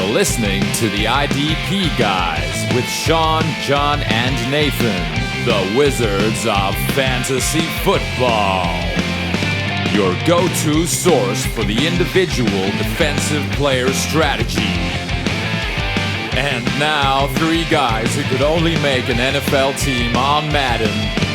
listening to the IDP Guys with Sean, John, and Nathan, the Wizards of Fantasy Football. Your go-to source for the individual defensive player strategy. And now, three guys who could only make an NFL team on Madden.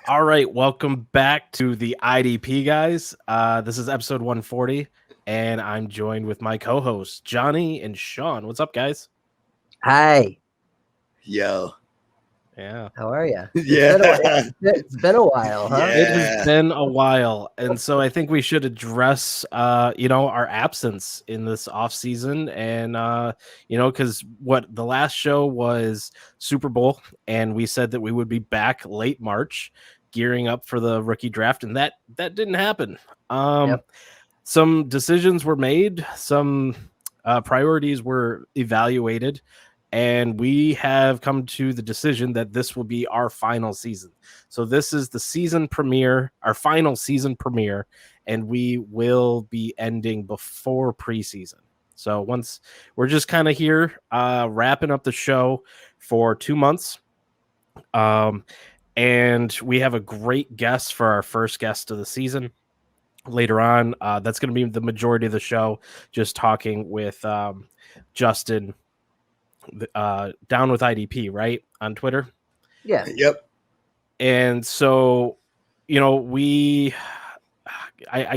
All right, welcome back to the IDP Guys. This is episode 140, and I'm joined with my co-hosts, Johnny and Sean. What's up, guys? Hi. Yo. Yeah. How are you? Yeah. It's been a while, huh? Yeah. It has been a while, and so I think we should address, our absence in this offseason, and, because what the last show was Super Bowl, and we said that we would be back late March, gearing up for the rookie draft, and that didn't happen. Yep. Some decisions were made, some priorities were evaluated, and we have come to the decision that this will be our final season. So this is the season premiere, our final season premiere, and we will be ending before preseason. So once we're just kind of here wrapping up the show for 2 months. And we have a great guest for our first guest of the season later on. That's going to be the majority of the show, just talking with Justin down with IDP, right, on Twitter. Yeah. Yep. And so, I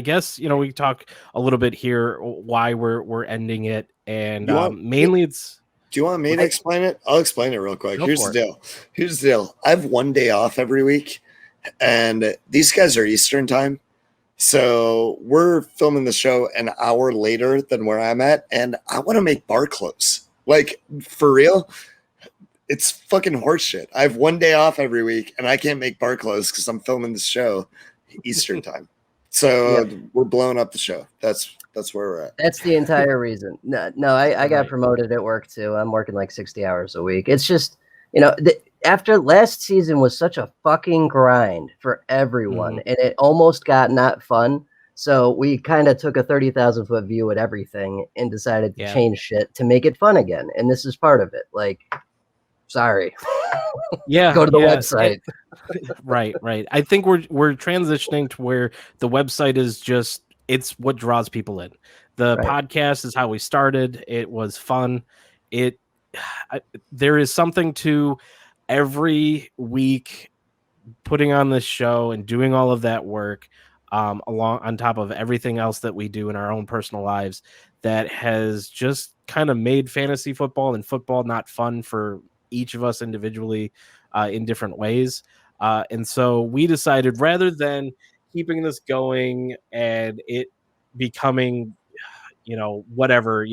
guess we talk a little bit here why we're ending it, and mainly it's. Do you want me to explain it? I'll explain it real quick. Here's the deal. I have 1 day off every week, and these guys are Eastern time. So we're filming the show an hour later than where I'm at, and I want to make bar close. Like, for real, it's fucking horseshit. I have 1 day off every week, and I can't make bar close because I'm filming the show Eastern time. So we're blowing up the show. That's where we're at. That's the entire reason. No, I got promoted at work too. I'm working like 60 hours a week. It's just, after last season was such a fucking grind for everyone, and it almost got not fun. So we kind of took a 30,000 foot view at everything and decided to change shit to make it fun again. And this is part of it. Like, sorry. Yeah. Go to the website. Right. I think we're transitioning to where the website is just, it's what draws people in. The podcast is how we started. It was fun. There is something to every week putting on this show and doing all of that work along on top of everything else that we do in our own personal lives that has just kind of made fantasy football and football not fun for each of us individually in different ways. And so we decided, rather than keeping this going and it becoming, whatever,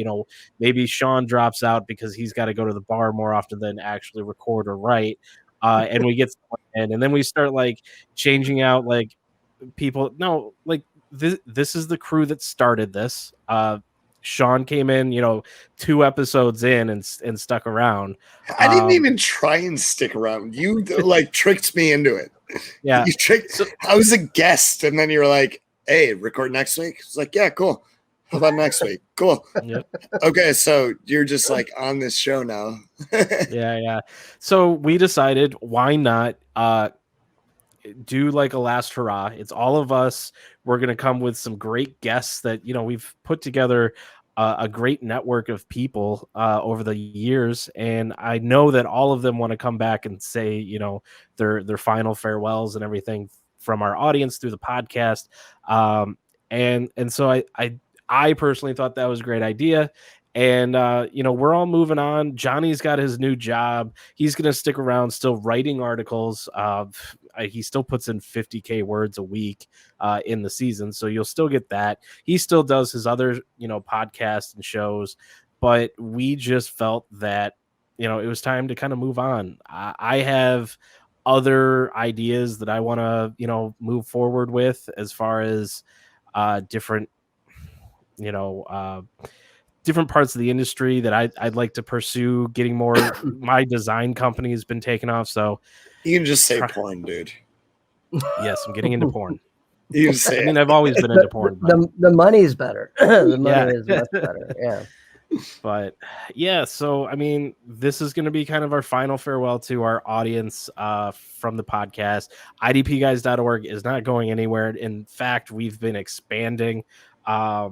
maybe Sean drops out because he's got to go to the bar more often than actually record or write. And we get someone in, and then we start like changing out like people. No, like this is the crew that started this. Sean came in, 2 episodes in and stuck around. I didn't even try and stick around. You tricked me into it. Yeah. You tricked. I was a guest, and then you were like, "Hey, record next week." It's like, "Yeah, cool. How about next week?" Cool. Yep. Okay, so you're just like on this show now. Yeah. So we decided, why not do like a last hurrah? It's all of us. We're going to come with some great guests that, we've put together a great network of people over the years. And I know that all of them want to come back and say, their final farewells and everything from our audience through the podcast. And so I personally thought that was a great idea. And, we're all moving on. Johnny's got his new job. He's going to stick around still writing articles. He still puts in 50K words a week in the season. So you'll still get that. He still does his other, podcasts and shows. But we just felt that, it was time to kind of move on. I have other ideas that I want to, move forward with as far as different, different parts of the industry that I'd like to pursue. Getting more. My design company has been taken off, so you can just say porn, dude. Yes, I'm getting into porn. You can say. I mean, I've always been into porn. But... The money's better. The money is much better. Yeah. But yeah, so I mean, this is going to be kind of our final farewell to our audience from the podcast. IDPguys.org is not going anywhere. In fact, we've been expanding. I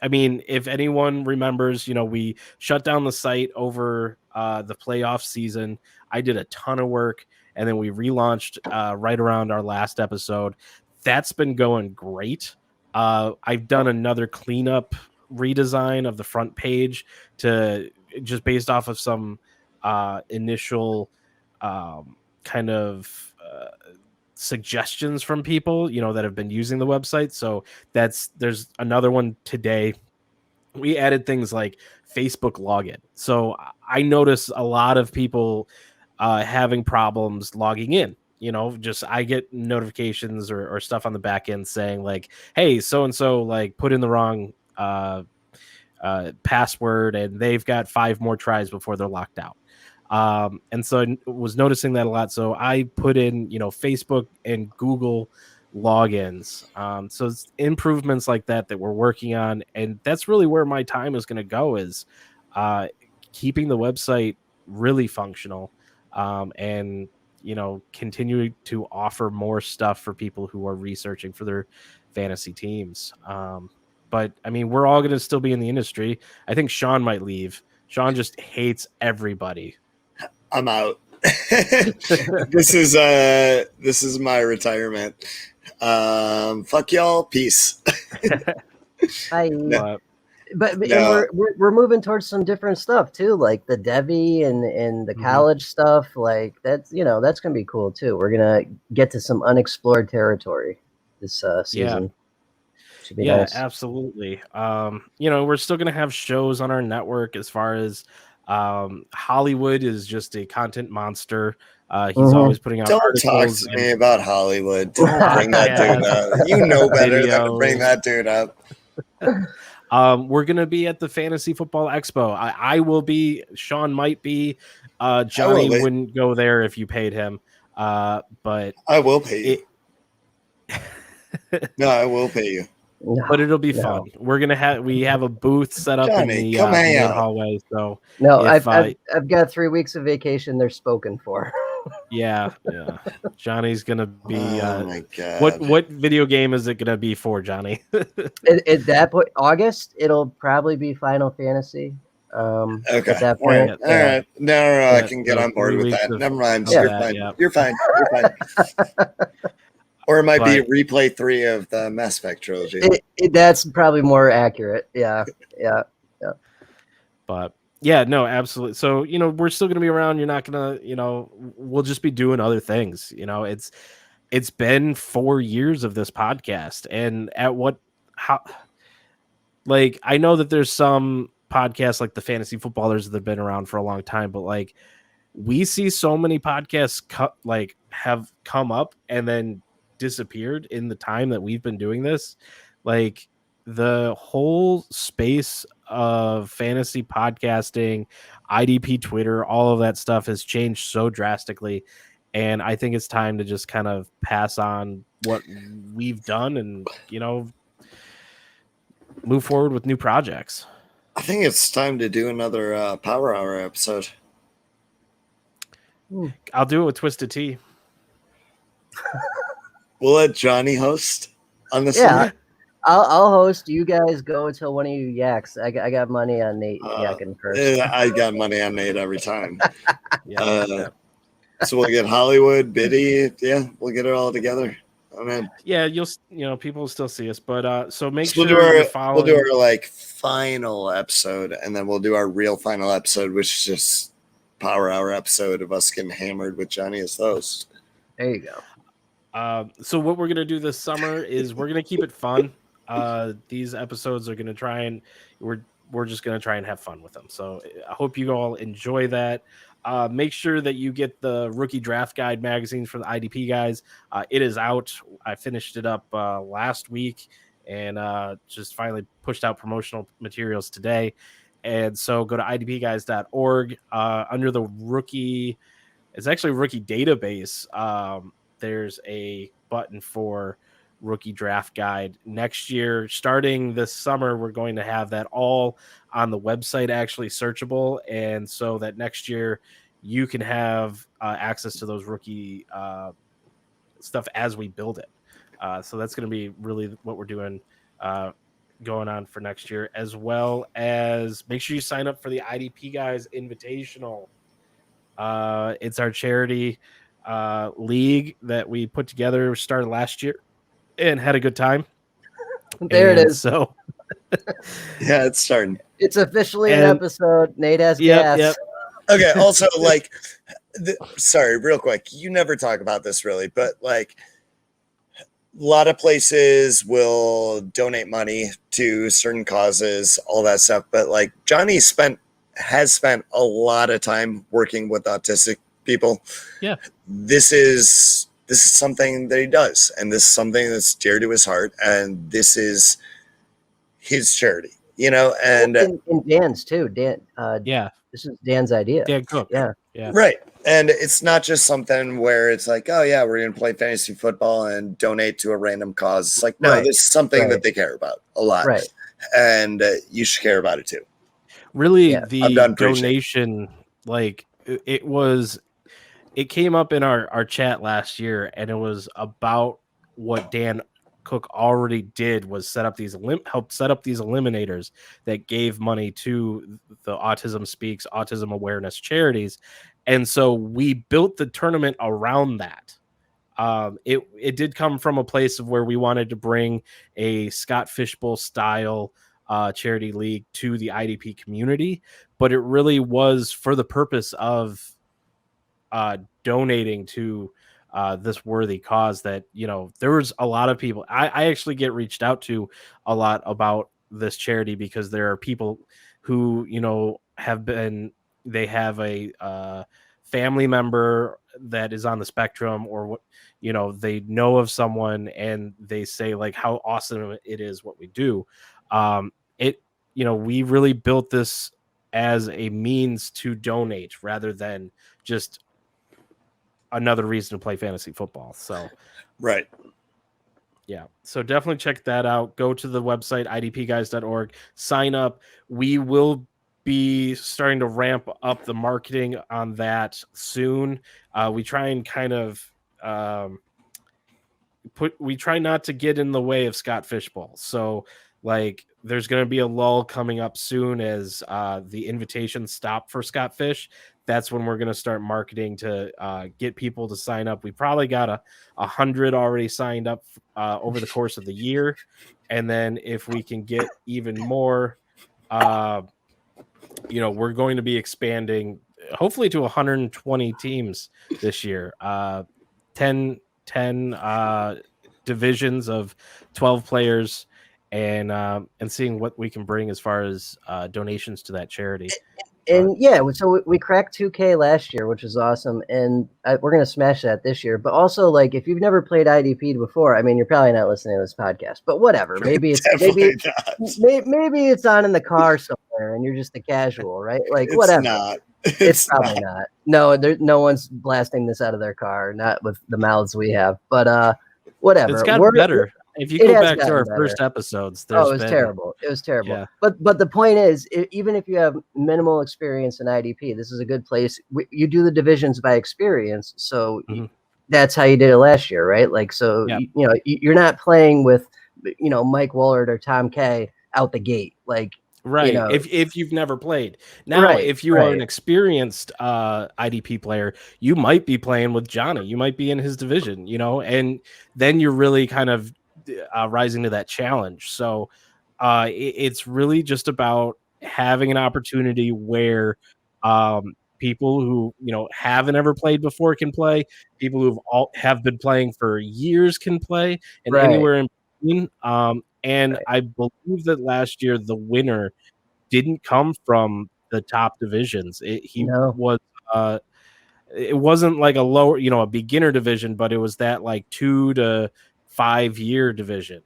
mean, if anyone remembers, we shut down the site over the playoff season. I did a ton of work, and then we relaunched right around our last episode. That's been going great. I've done another cleanup redesign of the front page to just based off of some initial kind of suggestions from people that have been using the website. So there's another one today. We added things like Facebook login. So I notice a lot of people having problems logging in. Just I get notifications or stuff on the back end saying like, hey, so and so like put in the wrong password and they've got 5 more tries before they're locked out. And so I was noticing that a lot. So I put in, Facebook and Google logins. So it's improvements like that we're working on. And that's really where my time is going to go is keeping the website really functional and, continue to offer more stuff for people who are researching for their fantasy teams. But I mean, we're all going to still be in the industry. I think Sean might leave. Sean just hates everybody. I'm out. This is my retirement. Fuck y'all. Peace. No. But no. We're moving towards some different stuff too, like the Devi and the college stuff. Like that's that's gonna be cool too. We're gonna get to some unexplored territory this season. Yeah, nice. Absolutely. We're still gonna have shows on our network as far as Hollywood is just a content monster. He's always putting out Don't articles. Talk to me about Hollywood. Don't bring that dude up. You know better than to bring that dude up. We're gonna be at the Fantasy Football Expo. I will be. Sean might be. Johnny wouldn't go there if you paid him. But I will pay you. No, I will pay you. But it'll be fun. We're gonna we have a booth set up Johnny, in the main hallway. So I've got 3 weeks of vacation. They're spoken for. Yeah. Johnny's gonna be. Oh my God. What video game is it gonna be for, Johnny? At that point, August, it'll probably be Final Fantasy. Okay. At that point, all right. No, I can get on board with that. Never mind. You're fine. Yeah. You're fine. Or it might be replay 3 of the Mass Effect trilogy. That's probably more accurate. Yeah. But yeah, no, absolutely. So, we're still going to be around. You're not going to, we'll just be doing other things. It's been 4 years of this podcast. And I know that there's some podcasts like the Fantasy Footballers that have been around for a long time, but like we see so many podcasts have come up and then disappeared in the time that we've been doing this. Like the whole space of fantasy podcasting, IDP Twitter, all of that stuff has changed so drastically, and I think it's time to just kind of pass on what we've done and move forward with new projects. I think it's time to do another Power Hour episode. I'll do it with Twisted Tea. We'll let Johnny host on this. Yeah, one. I'll host. You guys go until one of you yaks. I got money on Nate yakking first. I got money on Nate every time. So we'll get Hollywood, Biddy. Yeah, we'll get it all together. Amen. Yeah, people will still see us, but so make sure you're following. We'll do our final episode, and then we'll do our real final episode, which is just Power Hour episode of us getting hammered with Johnny as host. There you go. So what we're going to do this summer is we're going to keep it fun. These episodes are going to try and we're just going to try and have fun with them. So I hope you all enjoy that. Make sure that you get the Rookie Draft Guide magazine from the IDP Guys. It is out. I finished it up last week and just finally pushed out promotional materials today. And so go to idpguys.org. Under the rookie, it's actually rookie database. There's a button for Rookie Draft Guide. Next year, starting this summer, we're going to have that all on the website actually searchable, and so that next year you can have access to those rookie stuff as we build it. So that's going to be really what we're doing going on for next year, as well as make sure you sign up for the IDP Guys Invitational. It's our charity league that we put together, started last year and had a good time. There it is. So yeah, it's starting. It's officially an episode. Nate has gas. Yep. Okay. Also, like, sorry, real quick. You never talk about this really, but like, a lot of places will donate money to certain causes, all that stuff. But like, Johnny has spent a lot of time working with autistic people. Yeah. This is something that he does, and this is something that's dear to his heart, and this is his charity, you know, and Dan's too. Dan, this is Dan's idea. Dan Cook. Yeah. Right. And it's not just something where it's like, oh yeah, we're going to play fantasy football and donate to a random cause. It's like, no, this is something that they care about a lot. Right. And you should care about it too. Really, the donation, like it came up in our chat last year, and it was about what Dan Cook already did was help set up these eliminators that gave money to the Autism Speaks, Autism Awareness charities. And so we built the tournament around that. It did come from a place of where we wanted to bring a Scott Fishbowl style charity league to the IDP community, but it really was for the purpose of donating to this worthy cause that, you know, there was a lot of people. I actually get reached out to a lot about this charity because there are people who, you know, they have a family member that is on the spectrum, or what, you know, they know of someone and they say like how awesome it is what we do. You know, we really built this as a means to donate rather than just another reason to play fantasy football. So, right. Yeah. So definitely check that out. Go to the website, idpguys.org, sign up. We will be starting to ramp up the marketing on that soon. We try and kind of we try not to get in the way of Scott Fishbowl. So like there's going to be a lull coming up soon as the invitations stop for Scott Fish. That's when we're going to start marketing to get people to sign up. We probably got 100 already signed up over the course of the year. And then if we can get even more, you know, we're going to be expanding hopefully to 120 teams this year. 10 divisions of 12 players, and seeing what we can bring as far as donations to that charity. And yeah, so we cracked 2K last year, which was awesome, and we're gonna smash that this year. But also, like, if you've never played IDP before, I mean, you're probably not listening to this podcast. But whatever, maybe it's maybe it's on in the car somewhere, and you're just a casual, right? Like, whatever. It's probably not. No one's blasting this out of their car, not with the mouths we have. But whatever. It's gotten better. If you go back to our first episodes, it was terrible. It was terrible. Yeah. But the point is, even if you have minimal experience in IDP, this is a good place. You do the divisions by experience, so that's how you did it last year, right? Like, so you know, you're not playing with, you know, Mike Woolard or Tom K out the gate, like. Right. You know, if you've never played. Now, if you are an experienced IDP player, you might be playing with Johnny. You might be in his division, you know, and then you're really kind of rising to that challenge. So it's really just about having an opportunity where people who, you know, haven't ever played before can play. People who have been playing for years can play, and anywhere in between. And I believe that last year the winner didn't come from the top divisions. He was it wasn't like a lower, a beginner division, but it was that like 2 to 5 year division.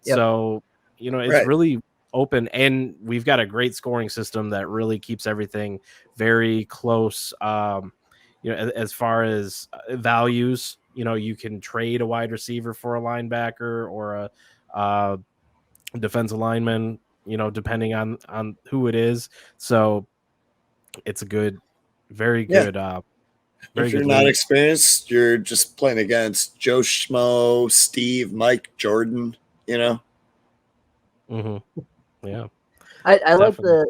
Yep. So, it's really open, and we've got a great scoring system that really keeps everything very close. As far as values, you can trade a wide receiver for a linebacker or a defensive lineman, depending on who it is. So it's a very good. If you're not experienced, you're just playing against Joe Schmo, Steve, Mike, Jordan, Mm-hmm. Yeah. I like the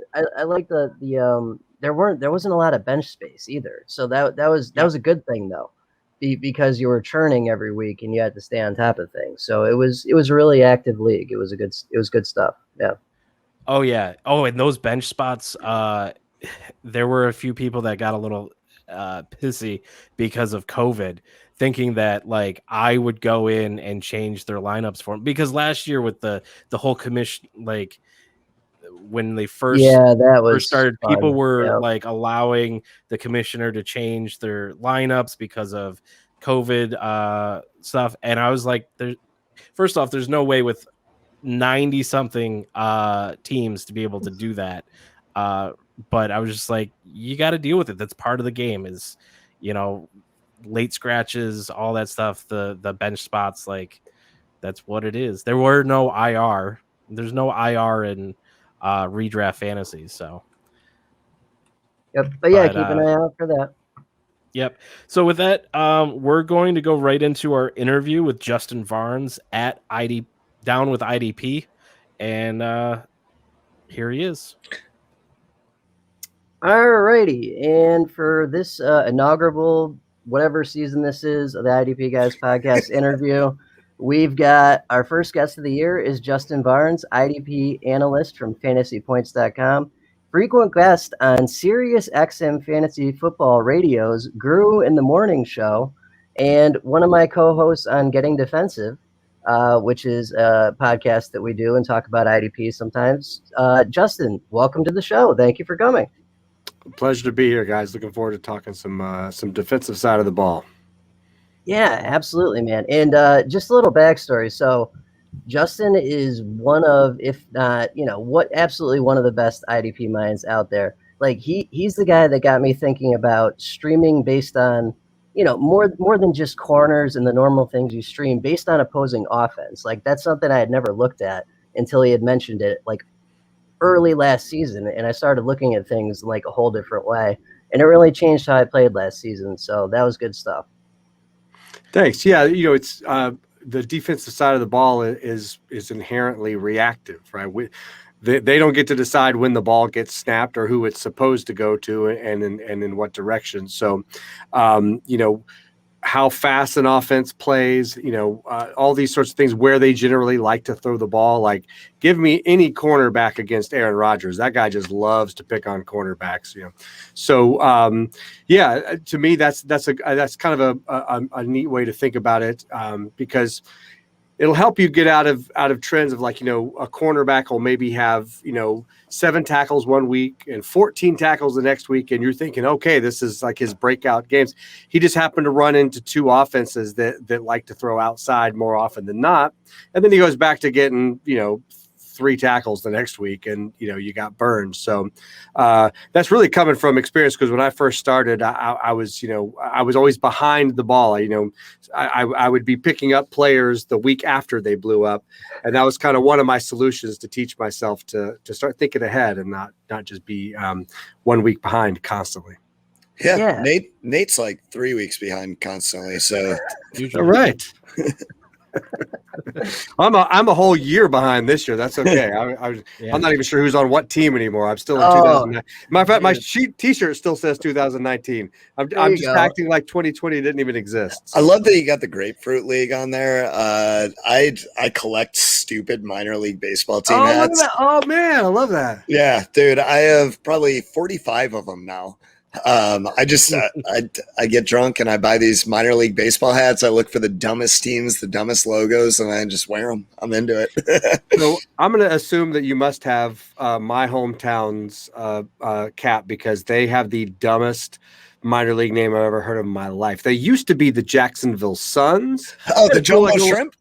there wasn't a lot of bench space either. So that was a good thing though. Because you were churning every week and you had to stay on top of things. So it was a really active league. It was good stuff. Yeah. Oh yeah. Oh, and those bench spots, there were a few people that got a little pissy because of COVID, thinking that like I would go in and change their lineups for them. Because last year with the whole commission, like when they first started, fun. people were like allowing the commissioner to change their lineups because of COVID stuff. And I was like, first off, there's no way with 90 something teams to be able to do that. But I was just like, you got to deal with it. That's part of the game is, late scratches, all that stuff, the bench spots, like that's what it is. There were no IR. There's no IR in redraft fantasy. So, yep. But yeah, keep an eye out for that. Yep. So with that, we're going to go right into our interview with Justin Varnes at Down with IDP. And here he is. Alrighty, and for this inaugural, whatever season this is, of the IDP Guys podcast interview, we've got our first guest of the year is Justin Varnes, IDP analyst from FantasyPoints.com, frequent guest on Sirius XM Fantasy Football Radio's Grew in the Morning Show, and one of my co-hosts on Getting Defensive, which is a podcast that we do and talk about IDP sometimes. Justin, welcome to the show. Thank you for coming. Pleasure to be here, guys. Looking forward to talking some defensive side of the ball. Yeah, absolutely, man. And just a little backstory. So Justin is one of, if not, absolutely one of the best IDP minds out there. Like he's the guy that got me thinking about streaming based on, more than just corners and the normal things you stream, based on opposing offense. Like that's something I had never looked at until he had mentioned it, like early last season, and I started looking at things like a whole different way, and it really changed how I played last season. So that was good stuff. Thanks. Yeah, it's the defensive side of the ball is inherently reactive, right? They don't get to decide when the ball gets snapped or who it's supposed to go to and in what direction. So, how fast an offense plays, all these sorts of things, where they generally like to throw the ball. Like, give me any cornerback against Aaron Rodgers. That guy just loves to pick on cornerbacks, So, to me, that's kind of a neat way to think about it, because it'll help you get out of trends of like, a cornerback will maybe have, 7 tackles one week and 14 tackles the next week. And you're thinking, okay, this is like his breakout games. He just happened to run into 2 offenses that like to throw outside more often than not. And then he goes back to getting, 3 tackles the next week and, you got burned. So that's really coming from experience, because when I first started, I was always behind the ball. I would be picking up players the week after they blew up. And that was kind of one of my solutions to teach myself to start thinking ahead and not just be 1 week behind constantly. Yeah. Nate's like 3 weeks behind constantly. So all right. I'm a whole year behind this year. That's okay. I'm not even sure who's on what team anymore. I'm still in 2009. Matter of fact, my T-shirt still says 2019. I'm just acting like 2020 didn't even exist. I love that you got the Grapefruit League on there. I collect stupid minor league baseball team hats. Oh man, I love that. Yeah, dude, I have probably 45 of them now. I get drunk and I buy these minor league baseball hats. I look for the dumbest teams, the dumbest logos, and I just wear them. I'm into it. So I'm going to assume that you must have my hometown's cap, because they have the dumbest minor league name I've ever heard of in my life. They used to be the Jacksonville Suns. Oh, the Jumbo Shrimp?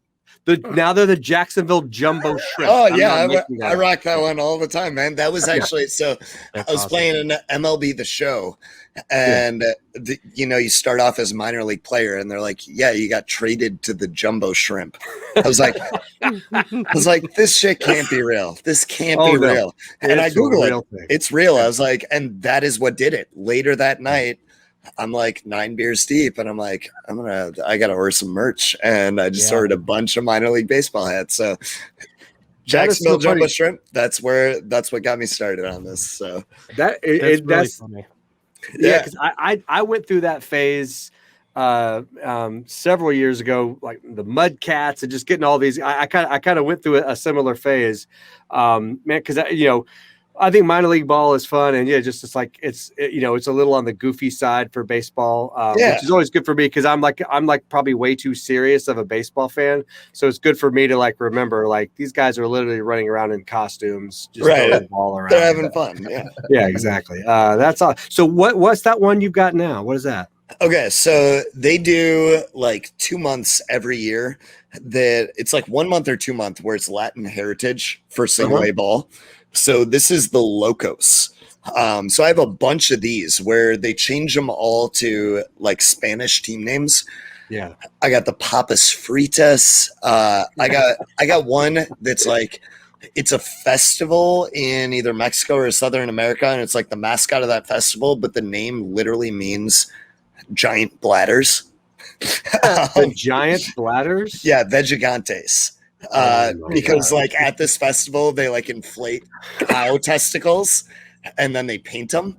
Now they're the Jacksonville Jumbo Shrimp. Oh, yeah. I rock that one all the time, man. That was actually I was playing in MLB The Show, and you start off as a minor league player, and they're like, "Yeah, you got traded to the Jumbo Shrimp." I was like, "This shit can't be real. This can't be real." And I Googled it. It's real. I was like, and that is what did it. Later that night, I'm like 9 beers deep, and I'm like, I gotta order some merch, and I just ordered a bunch of minor league baseball hats. So Jacksonville Jumbo Shrimp, that's what got me started on this. So that's really funny. Yeah, because I went through that phase several years ago, like the Mud Cats and just getting all these. I kind of went through a similar phase, man, because I think minor league ball is fun, and it's like it's a little on the goofy side for baseball, which is always good for me because I'm probably way too serious of a baseball fan. So it's good for me to like remember like these guys are literally running around in costumes, just throwing the ball around. They're having fun. Yeah, exactly. That's all. So what's that one you've got now? What is that? Okay, so they do like 2 months every year. That it's like 1 month or 2 month where it's Latin heritage for single A ball. So this is the Locos. So I have a bunch of these where they change them all to like Spanish team names. Yeah. I got the Papas Fritas. I got one that's like it's a festival in either Mexico or Southern America, and it's like the mascot of that festival, but the name literally means giant bladders. The giant bladders? Yeah, Vegigantes. Because like at this festival they like inflate cow testicles and then they paint them,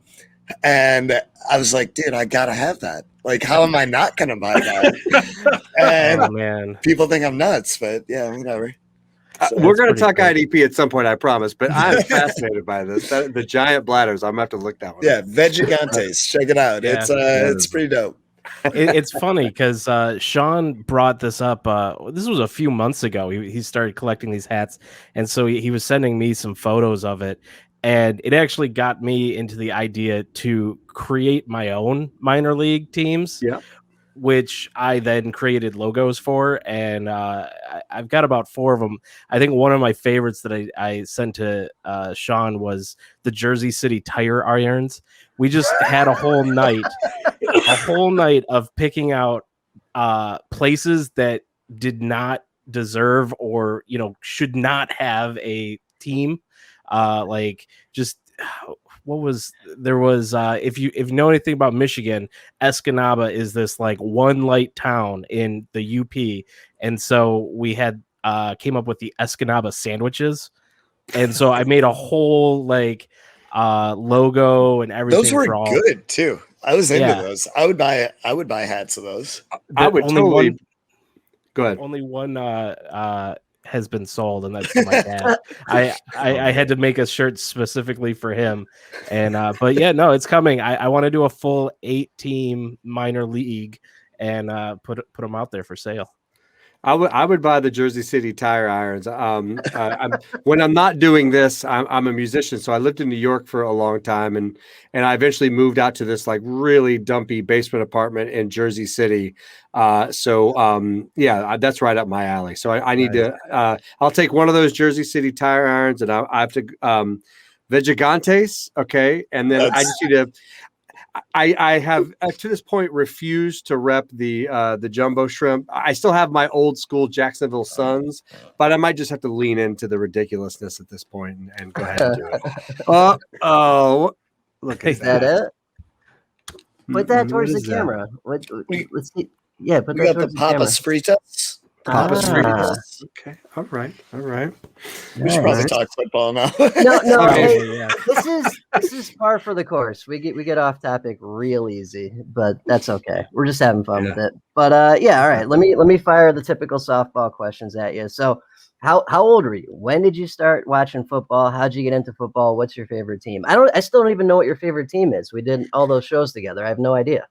and I was like, dude, I gotta have that. Like, how am I not gonna buy that? And man, people think I'm nuts, but yeah, whatever. So we're gonna talk cool. IDP at some point, I promise. But I'm fascinated by this. The giant bladders. I'm gonna have to look that one. Yeah, Vegigantes. Check it out. Yeah, it's pretty dope. It's funny because Sean brought this up. This was a few months ago. He started collecting these hats, and so he was sending me some photos of it, and it actually got me into the idea to create my own minor league teams. Yeah, which I then created logos for, and I've got about 4 of them. I think one of my favorites that I sent to Sean was the Jersey City tire irons. We just had a whole night of picking out places that did not deserve or should not have a team. If you know anything about Michigan, Escanaba is this like one light town in the UP, and so we had came up with the Escanaba sandwiches, and so I made a whole logo and everything. Those were good too. I was into those. I would buy hats of those. I would totally. Go ahead. Only one has been sold, and that's my dad. I had to make a shirt specifically for him, and but yeah, no, it's coming. I want to do a full 8-team minor league and put them out there for sale. I would buy the Jersey City tire irons. When I'm not doing this, I'm a musician, so I lived in New York for a long time, and I eventually moved out to this like really dumpy basement apartment in Jersey City. That's right up my alley. So I need to. I'll take one of those Jersey City tire irons, and I have to Vegigantes, okay, and then I just need to. I have to this point refused to rep the Jumbo Shrimp. I still have my old school Jacksonville Suns, but I might just have to lean into the ridiculousness at this point and go ahead and do it. Look at that. It? Put that towards the camera. Let's see. Yeah, put that towards the Papas Fritas. Papas Fritas. Okay. All right. We should probably talk football now. No. Hey, this is par for the course. We get off topic real easy, but that's okay. We're just having fun with it. But all right. Let me fire the typical softball questions at you. So, how old were you? When did you start watching football? How'd you get into football? What's your favorite team? I still don't even know what your favorite team is. We did all those shows together. I have no idea.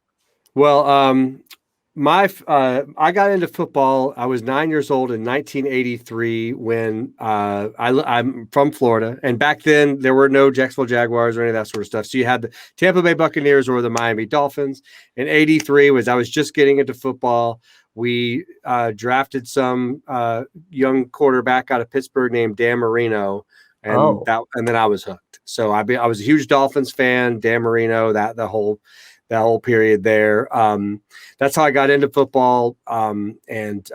Well, I got into football. I was 9 years old in 1983 when I'm from Florida, and back then there were no Jacksonville Jaguars or any of that sort of stuff. So you had the Tampa Bay Buccaneers or the Miami Dolphins. And 83 I was just getting into football. We drafted some young quarterback out of Pittsburgh named Dan Marino, and then I was hooked. So I was a huge Dolphins fan. Dan Marino, that whole period there. That's how I got into football and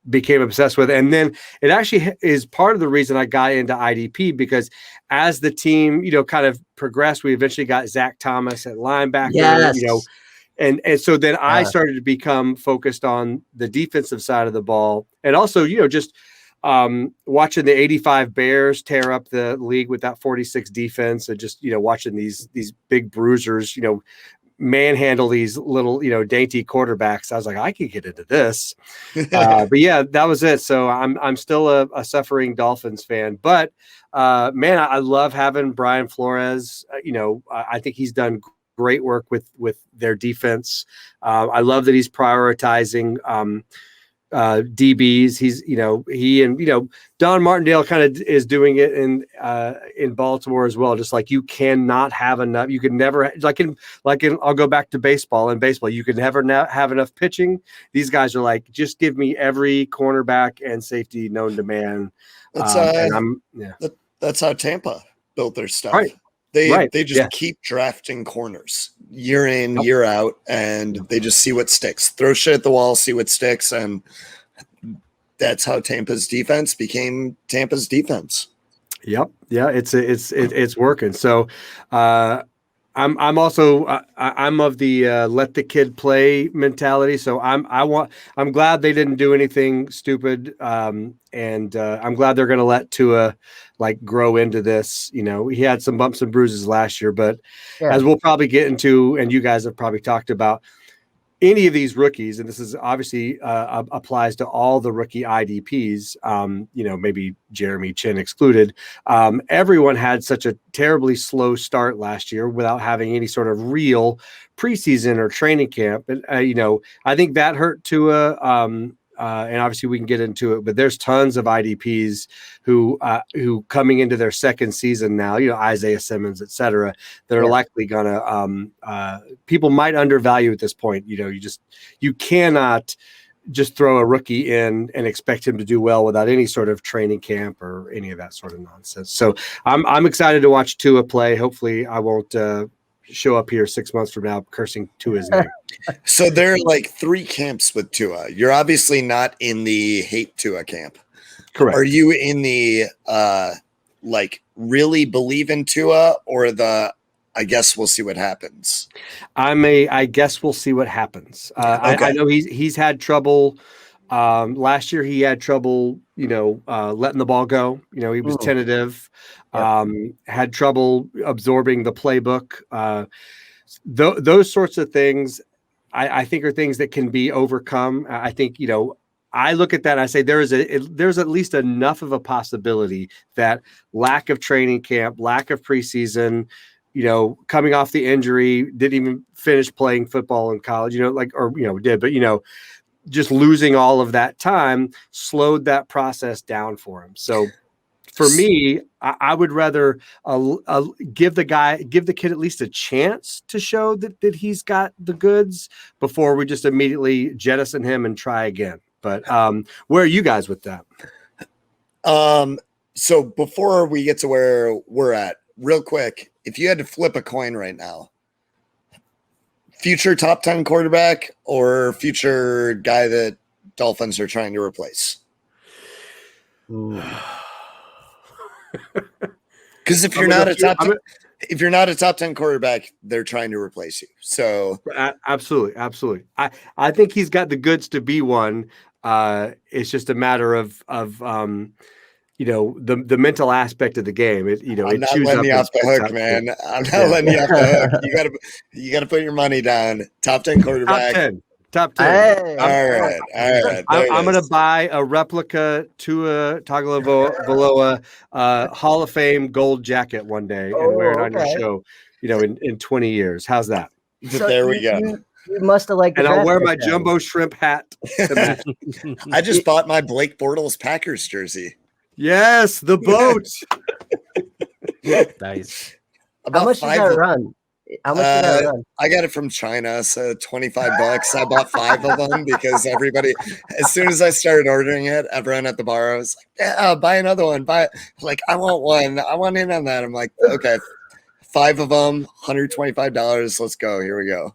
became obsessed with it. And then it actually is part of the reason I got into IDP, because as the team, kind of progressed, we eventually got Zach Thomas at linebacker, Yes. And so then I started to become focused on the defensive side of the ball. And also, just watching the 85 Bears tear up the league with that 46 defense, and just, watching these big bruisers, manhandle these little, dainty quarterbacks. I was like, I could get into this. But yeah, that was it. So I'm still a suffering Dolphins fan, but man, I love having Brian Flores. I think he's done great work with their defense. I love that he's prioritizing DBs. He's, he and, Don Martindale kind of is doing it in Baltimore as well. Just like you cannot have enough, you can never, I'll go back to baseball. In baseball, you can never have enough pitching. These guys are like, just give me every cornerback and safety known to man. That's how Tampa built their stuff. Right. They just keep drafting corners year in, year out, and they just see what sticks. Throw shit at the wall, see what sticks, and that's how Tampa's defense became Tampa's defense. Yep. Yeah, it's working. So I'm also I'm of the let the kid play mentality. So I'm glad they didn't do anything stupid, and I'm glad they're going to let Tua grow into this. He had some bumps and bruises last year, but as we'll probably get into, and you guys have probably talked about, any of these rookies, and this is obviously applies to all the rookie IDPs, maybe Jeremy Chin excluded. Everyone had such a terribly slow start last year without having any sort of real preseason or training camp. And, I think that hurt Tua. And obviously we can get into it, but there's tons of IDPs who coming into their second season now, Isaiah Simmons, et cetera, that are likely gonna, people might undervalue at this point. You cannot just throw a rookie in and expect him to do well without any sort of training camp or any of that sort of nonsense. So I'm excited to watch Tua play. Hopefully I won't, show up here 6 months from now cursing Tua's name. So there are 3 camps with Tua. You're obviously not in the hate Tua camp. Correct. Are you in the really believe in Tua, or the I guess we'll see what happens? I guess we'll see what happens. Okay. I know he's had trouble. Last year he had trouble, letting the ball go. He was tentative, had trouble absorbing the playbook. Those sorts of things, I think, are things that can be overcome. I think, I look at that and I say there's at least enough of a possibility that lack of training camp, lack of preseason, coming off the injury, didn't even finish playing football in college, did, but, just losing all of that time slowed that process down for him. So for me, I would rather give the kid at least a chance to show that he's got the goods before we just immediately jettison him and try again. But where are you guys with that? So before we get to where we're at, real quick, if you had to flip a coin right now, future top 10 quarterback or future guy that Dolphins are trying to replace? Because if you're not a top 10 quarterback, they're trying to replace you. So absolutely. I think he's got the goods to be one. It's just a matter of the mental aspect of the game. I'm not letting you off the hook, man. I'm not letting you off the hook. You gotta put your money down. Top 10 quarterback. Top 10. Hey, all right. I'm going to buy a replica Tua Tagovailoa Hall of Fame gold jacket one day and wear it on your show, in 20 years. How's that? So there we go. You must have liked the And I'll draft wear pick my then. jumbo shrimp hat to match. I just bought my Blake Bortles Packers jersey. Yes, the boat. Nice. How much does that run? How much did that run? I got it from China, so $25. I bought 5 of them because everybody, as soon as I started ordering it, everyone at the bar was like, "Yeah, buy another one." Like, I want one. I want in on that. I'm like, okay, 5 of them, $125. Let's go. Here we go.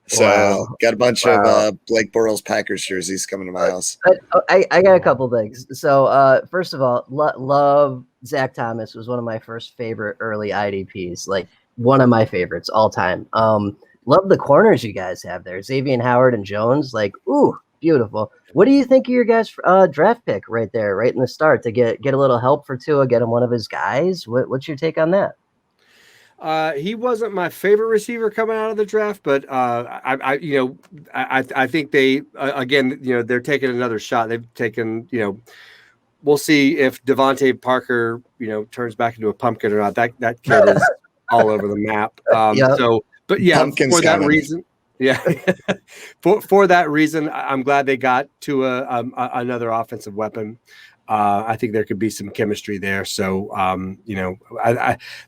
So got a bunch of Blake Bortles Packers jerseys coming to my house. I got a couple things. So first of all, love Zach Thomas was one of my first favorite early IDPs. Like one of my favorites all time. Love the corners you guys have there, Xavier Howard and Jones. Like, ooh, beautiful. What do you think of your guys' draft pick right there, right in the start to get a little help for Tua, get him one of his guys? What's your take on that? He wasn't my favorite receiver coming out of the draft, but I think they again, they're taking another shot. They've taken, we'll see if Devontae Parker, turns back into a pumpkin or not. That kid is all over the map. So, but yeah, Pumpkin's for that coming. reason, yeah, for that reason, I'm glad they got to another offensive weapon. I think there could be some chemistry there. So,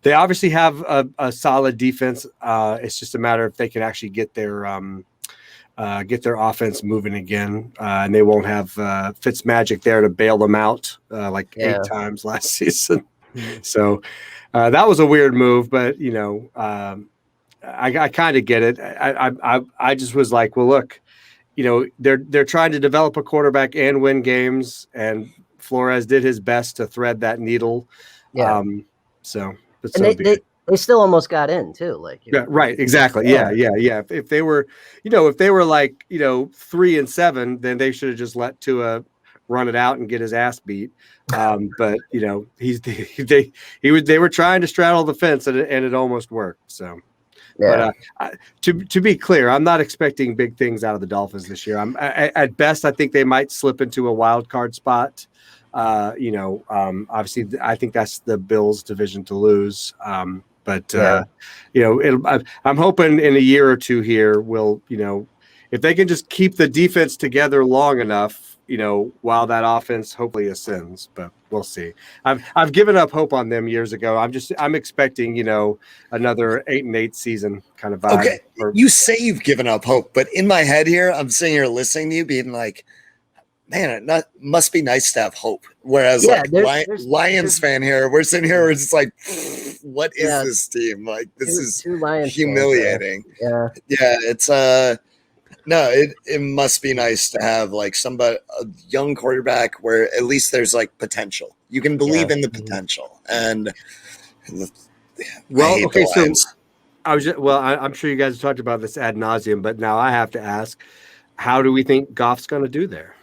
they obviously have a solid defense. It's just a matter if they can actually get their offense moving again, and they won't have Fitzmagic there to bail them out 8 times last season. So that was a weird move, but I kind of get it. I just was like, well, look, they're trying to develop a quarterback and win games, and Flores did his best to thread that needle. Yeah. They still almost got in too. Yeah, right. Exactly. Yeah. If they were, like, 3-7, then they should have just let Tua run it out and get his ass beat. But they were trying to straddle the fence and it almost worked. So. Yeah. But to be clear, I'm not expecting big things out of the Dolphins this year. At best, I think they might slip into a wild card spot. Obviously, I think that's the Bills' division to lose. I'm hoping in a year or two here, if they can just keep the defense together long enough, while that offense hopefully ascends, but we'll see. I've given up hope on them years ago. I'm expecting, another 8-8 season kind of vibe. Okay. You say you've given up hope, but in my head here, I'm sitting here listening to you being like, man, it must be nice to have hope. Whereas Lions fan here, we're sitting here, we're just like, what is this team? Like, this is humiliating. Fans, yeah. It's no, it must be nice to have like a young quarterback where at least there's like potential. You can believe in the potential. And I'm sure you guys have talked about this ad nauseum, but now I have to ask, how do we think Goff's going to do there?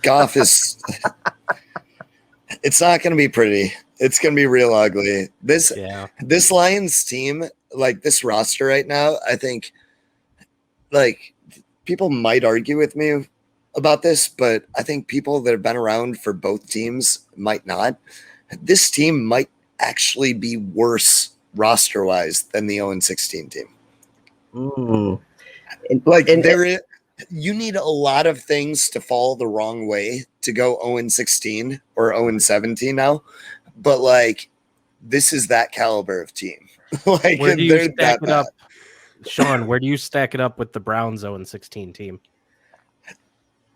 Goff is it's not going to be pretty. It's going to be real ugly. This Lions team, like this roster right now, I think like people might argue with me about this, but I think people that have been around for both teams might not. This team might actually be worse roster wise than the 0-16 team. You need a lot of things to fall the wrong way to go 0-16 or 0-17 now, but like this is that caliber of team. Like, where do you stack it up, Sean? Where do you stack it up with the Browns 0-16 team?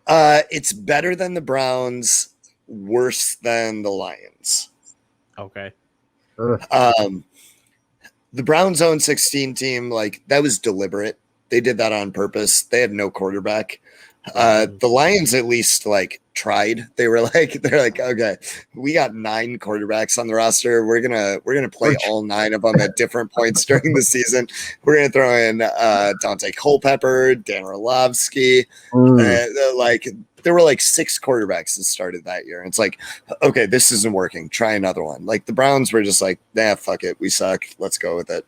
It's better than the Browns, worse than the Lions. Okay. The Browns 0-16 team, like that was deliberate. They did that on purpose. They had no quarterback. The Lions at least like tried. They're like, okay, we got 9 quarterbacks on the roster. We're gonna play all 9 of them at different points during the season. We're gonna throw in Dante Culpepper, Dan Orlovsky. Like there were like 6 quarterbacks that started that year. And it's like, okay, this isn't working. Try another one. Like the Browns were just like, nah, fuck it, we suck. Let's go with it.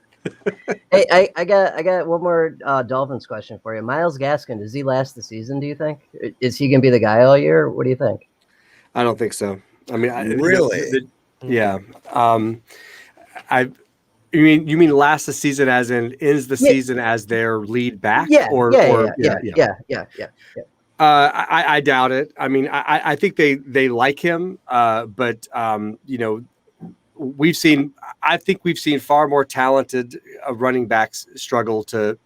Hey, I got one more Dolphins question for you. Myles Gaskin, does he last the season, do you think? Is he going to be the guy all year? What do you think? I don't think so. I mean, really? You mean last the season as in ends the season as their lead back? Yeah. I doubt it. I mean, I think they like him, but I think we've seen far more talented running backs struggle to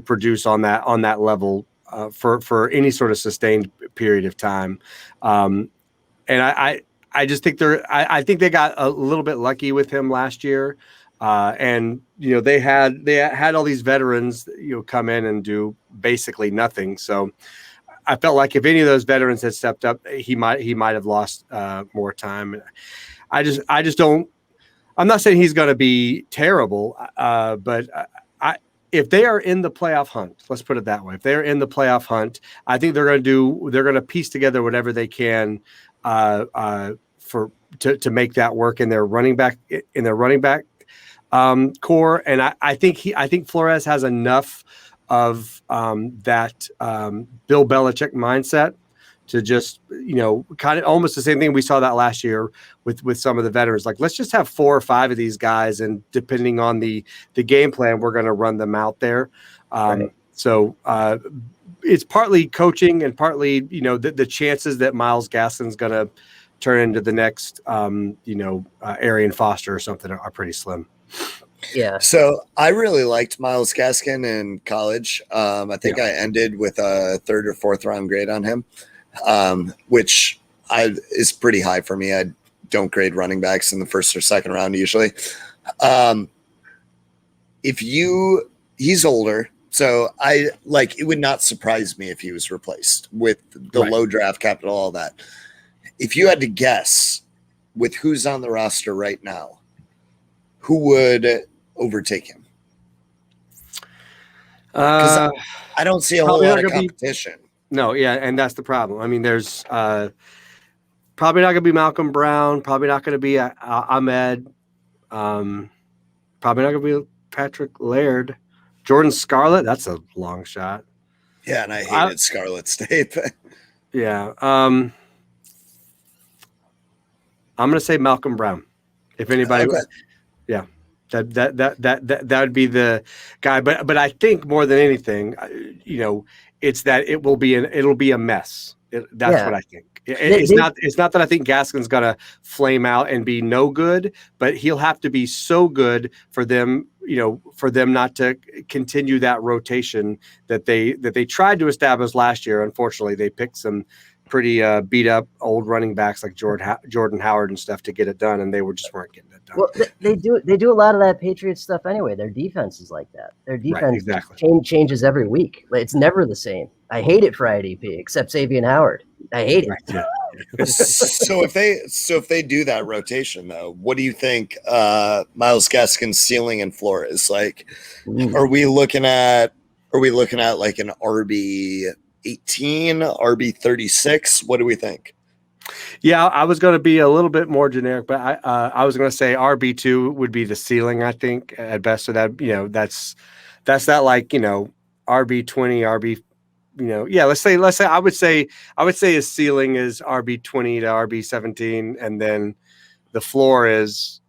produce on that level for any sort of sustained period of time. And I just think I think they got a little bit lucky with him last year. And they had all these veterans come in and do basically nothing. So I felt like if any of those veterans had stepped up, he might have lost more time. I just don't. I'm not saying he's going to be terrible, but if they are in the playoff hunt, let's put it that way. If they're in the playoff hunt, I think they're going to piece together whatever they can to make that work in their running back core. And I think Flores has enough of that Bill Belichick mindset to just, kind of almost the same thing we saw that last year with some of the veterans. Like, let's just have 4 or 5 of these guys, and depending on the game plan, we're going to run them out there. Right. So it's partly coaching and partly, the chances that Myles Gaskin's going to turn into the next, Arian Foster or something are pretty slim. Yeah. So I really liked Myles Gaskin in college. I think I ended with a 3rd or 4th round grade on him, which is pretty high for me. I don't grade running backs in the 1st or 2nd round usually. He's older, so it would not surprise me if he was replaced with the low draft capital, all that. If you had to guess with who's on the roster right now, who would overtake him? Because I don't see a whole lot of competition. No, yeah, and that's the problem. I mean, there's probably not going to be Malcolm Brown, probably not going to be Ahmed, probably not going to be Patrick Laird. Jordan Scarlett, that's a long shot. Yeah, and I hated Scarlett's tape. Yeah. I'm going to say Malcolm Brown. If anybody, yeah, that would be the guy. But I think more than anything, it's that it'll be a mess. That's what I think. It's not that I think Gaskin's gonna flame out and be no good, but he'll have to be so good for them not to continue that rotation that they tried to establish last year. Unfortunately, they picked some pretty beat up old running backs like Jordan Howard and stuff to get it done, and they weren't getting it done. Well, they do a lot of that Patriots stuff anyway. Their defense is like that. Their defense changes every week. It's never the same. I hate it for IDP, except Xavier Howard. I hate it. Right. Yeah. So if they do that rotation though, what do you think Myles Gaskin's ceiling and floor is? Like, are we looking at like an RB 18, RB 36? What do we think? Yeah, I was going to be a little bit more generic, but I was going to say RB2 would be the ceiling, I think, at best. So that, that's that, like, RB20, RB, let's say I would say his ceiling is RB20 to RB17, and then the floor is,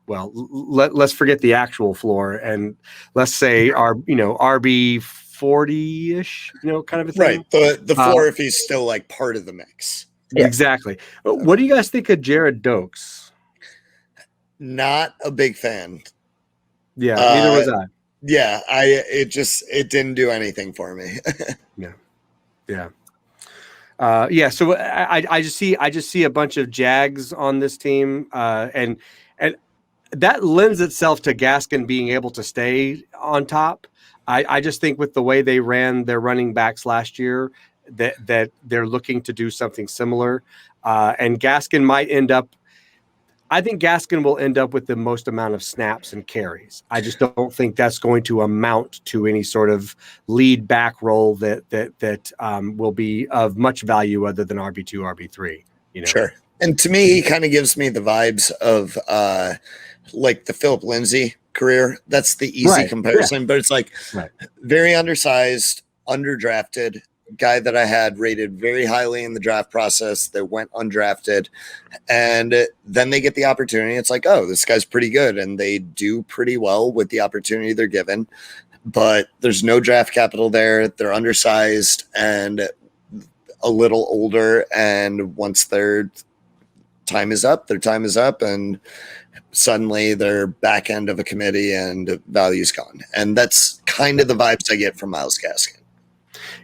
let's forget the actual floor and let's say RB 40-ish, kind of a thing. Right. The floor if he's still like part of the mix. Yeah. Exactly. What do you guys think of Jared Dokes? Not a big fan. Yeah, neither was I. Yeah, it didn't do anything for me. Yeah. So I just see a bunch of Jags on this team, and that lends itself to Gaskin being able to stay on top. I just think with the way they ran their running backs last year, that they're looking to do something similar, and Gaskin might end up. I think Gaskin will end up with the most amount of snaps and carries. I just don't think that's going to amount to any sort of lead back role that will be of much value other than RB2, RB3. Sure. And to me, he kind of gives me the vibes of like the Philip Lindsay career. That's the easy comparison, but it's like very undersized, underdrafted, guy that I had rated very highly in the draft process that went undrafted, and then they get the opportunity. It's like, oh, this guy's pretty good, and they do pretty well with the opportunity they're given. But there's no draft capital there. They're undersized and a little older, and once their time is up, and suddenly they're back end of a committee and value's gone. And that's kind of the vibes I get from Myles Gaskin.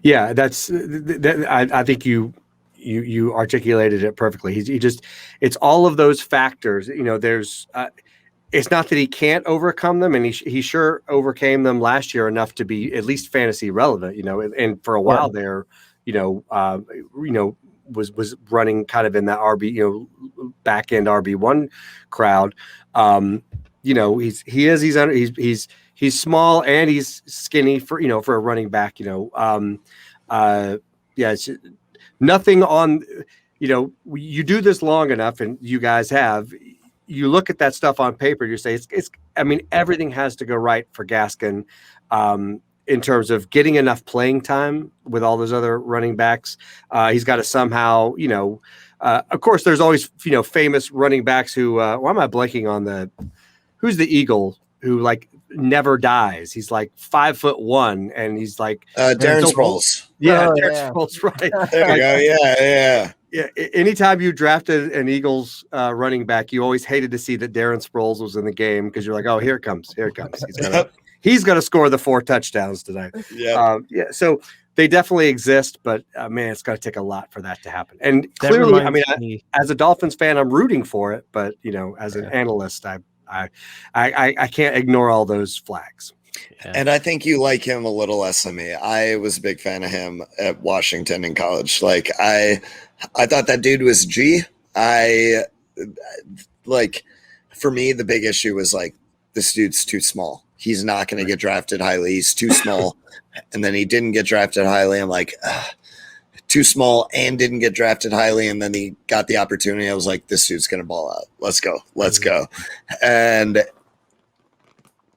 Yeah, I think you articulated it perfectly. It's all of those factors. There's it's not that he can't overcome them, and he sure overcame them last year enough to be at least fantasy relevant. And for a while there, was running kind of in that RB, back end RB1 crowd. He's small and he's skinny for a running back. It's nothing on. You do this long enough, and you guys have. You look at that stuff on paper, you say it's. I mean, everything has to go right for Gaskin. In terms of getting enough playing time with all those other running backs. He's got to somehow, of course, there's always, famous running backs who, why am I blanking on who's the Eagle who like never dies? He's like 5'1" and he's like Darren Sproles. Yeah, Darren Sproles, right. There you go. Yeah. Anytime you drafted an Eagles running back, you always hated to see that Darren Sproles was in the game because you're like, oh, here it comes. He's going to score the 4 touchdowns tonight. Yeah. So they definitely exist, but man, it's going to take a lot for that to happen. And clearly, as a Dolphins fan, I'm rooting for it, but as an analyst, I can't ignore all those flags. Yeah. And I think you like him a little less than me. I was a big fan of him at Washington in college. Like I thought that dude was G. For me, the big issue was like, this dude's too small. He's not going to get drafted highly. He's too small. And then he didn't get drafted highly. I'm like, too small and didn't get drafted highly. And then he got the opportunity. I was like, this dude's going to ball out. Let's go. And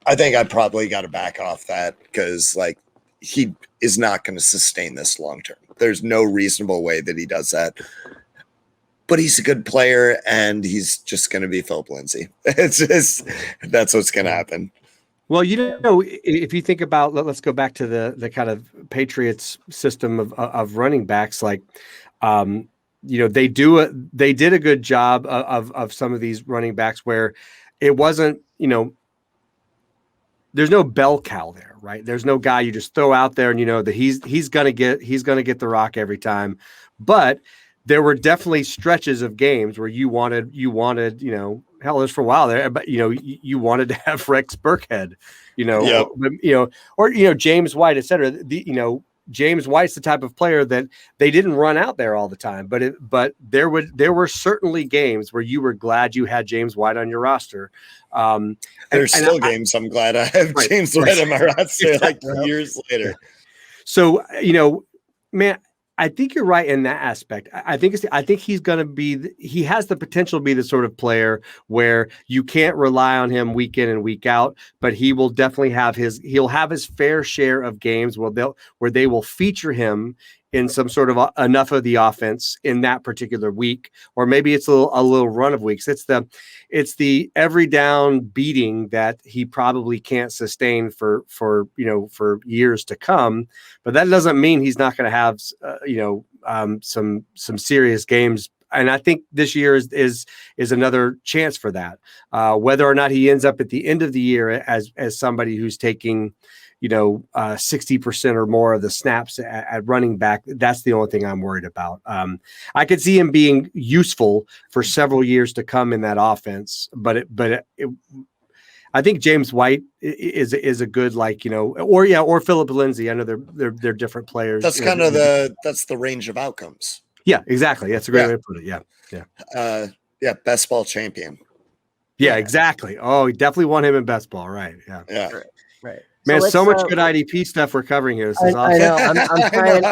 I think I probably got to back off that because like he is not going to sustain this long term. There's no reasonable way that he does that. But he's a good player, and he's just going to be Philip Lindsay. It's just that's what's going to happen. Well, if you think about, let's go back to the kind of Patriots system of running backs. Like, they did a good job of some of these running backs where it wasn't, there's no bell cow there, right? There's no guy you just throw out there and that he's gonna get the rock every time, but there were definitely stretches of games where you wanted, hell, there's for a while there, but you wanted to have Rex Burkhead, or James White, et cetera. James White's the type of player that they didn't run out there all the time, but there were certainly games where you were glad you had James White on your roster. There's still games I'm glad I have James White on my roster years later. So man. I think you're right in that aspect. I think he's going to be. He has the potential to be the sort of player where you can't rely on him week in and week out, but he will definitely have he'll have his fair share of games where they will feature him in some sort of enough of the offense in that particular week, or maybe it's a little run of weeks. It's the every down beating that he probably can't sustain for years to come. But that doesn't mean he's not going to have some serious games. And I think this year is another chance for that. Whether or not he ends up at the end of the year as somebody who's taking 60% or more of the snaps at running back, that's the only thing I'm worried about. I could see him being useful for several years to come in that offense, but I think James White is a good, or Philip Lindsay. I know they're different players. That's kind of that's the range of outcomes. Yeah, exactly. That's a great way to put it. Yeah. Best ball champion. Yeah, exactly. Oh, we definitely want him in best ball. Right. Yeah. Right. Man, so much good IDP stuff we're covering here. This is awesome. I know. I'm trying.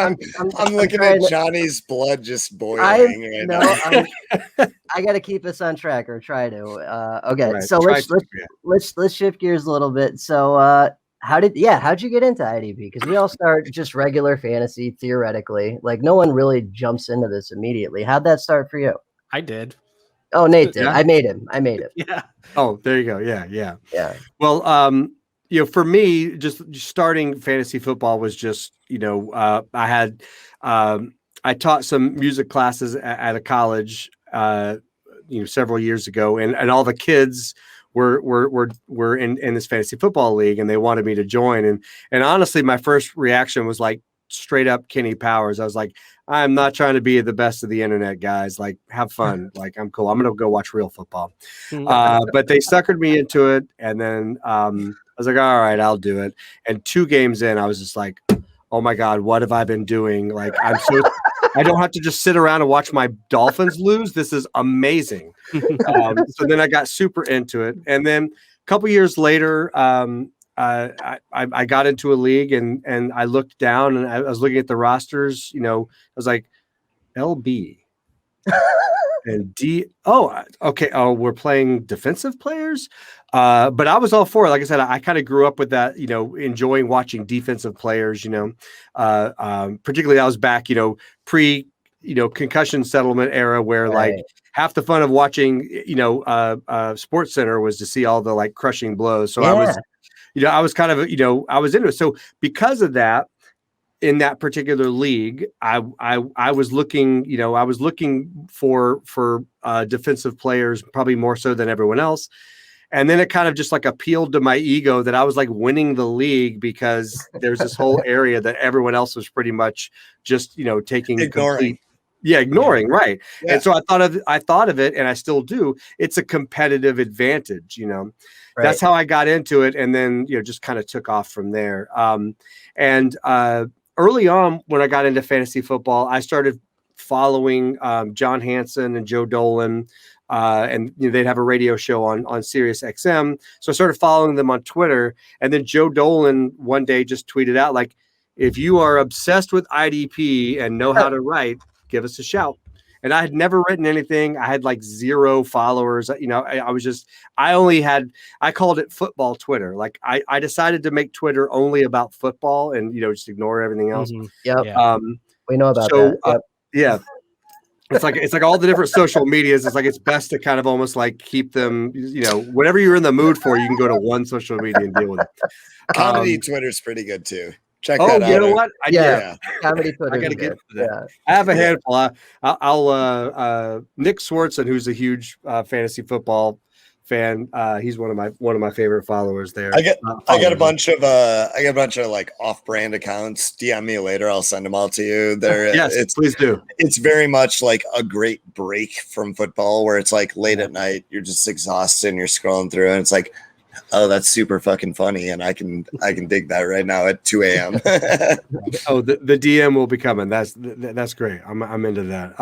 I'm looking at Johnny's blood just boiling right now. I got to keep us on track, or try to. Okay, right. so let's shift gears a little bit. So how'd you get into IDP? Because we all start just regular fantasy theoretically. Like no one really jumps into this immediately. How'd that start for you? I did. Oh, Nate did. Yeah. I made him. Yeah. Oh, there you go. Yeah. Yeah. Well, for me, just starting fantasy football was just, I had, I taught some music classes at a college, several years ago, and all the kids were in this fantasy football league, and they wanted me to join. And honestly, my first reaction was like straight up Kenny Powers. I was like, I'm not trying to be the best of the internet, guys. Like, have fun. Like, I'm cool. I'm going to go watch real football. But they suckered me into it. And then I was like, all right, I'll do it. And 2 games in, I was just like, oh my God, what have I been doing? Like, I don't have to just sit around and watch my Dolphins lose. This is amazing. So then I got super into it. And then a couple years later, I got into a league and I looked down and I was looking at the rosters, I was like, LB and D. Oh, okay. Oh, we're playing defensive players. But I was all for it. Like I said, I kind of grew up with that, enjoying watching defensive players, particularly I was back, pre, concussion settlement era where like half the fun of watching, Sports Center was to see all the like crushing blows. So I was kind of, I was into it. So because of that, in that particular league, I was looking, I was looking for defensive players, probably more so than everyone else. And then it kind of just like appealed to my ego that I was like winning the league because there's this whole area that everyone else was pretty much just, taking ignoring. Ignoring. Right. Yeah. And so I thought of it and I still do. It's a competitive advantage, Right. That's how I got into it. And then, just kind of took off from there. Early on when I got into fantasy football, I started following John Hansen and Joe Dolan. And they'd have a radio show on Sirius XM. So I started following them on Twitter. And then Joe Dolan one day just tweeted out, like, if you are obsessed with IDP and know how to write, give us a shout. And I had never written anything. I had like 0 followers. I called it football Twitter. Like I decided to make Twitter only about football and, just ignore everything else. Mm-hmm. Yep. Yeah. We know about that. Yep. Yeah. It's like all the different social medias. It's like, it's best to kind of almost like keep them, whatever you're in the mood for, you can go to one social media and deal with it. Comedy Twitter's pretty good too. Check that out. You know what? Comedy Twitter. I got to get to that. Yeah. I have a handful. I'll Nick Swartzen, who's a huge fantasy football fan. He's one of my favorite followers there. I got a bunch of like off-brand accounts. DM me later. I'll send them all to you. Yes, please do. It's very much like a great break from football where it's like late at night, you're just exhausted and you're scrolling through and it's like, oh, that's super fucking funny. And I can dig that right now at 2 a.m. The DM will be coming. That's great. I'm into that.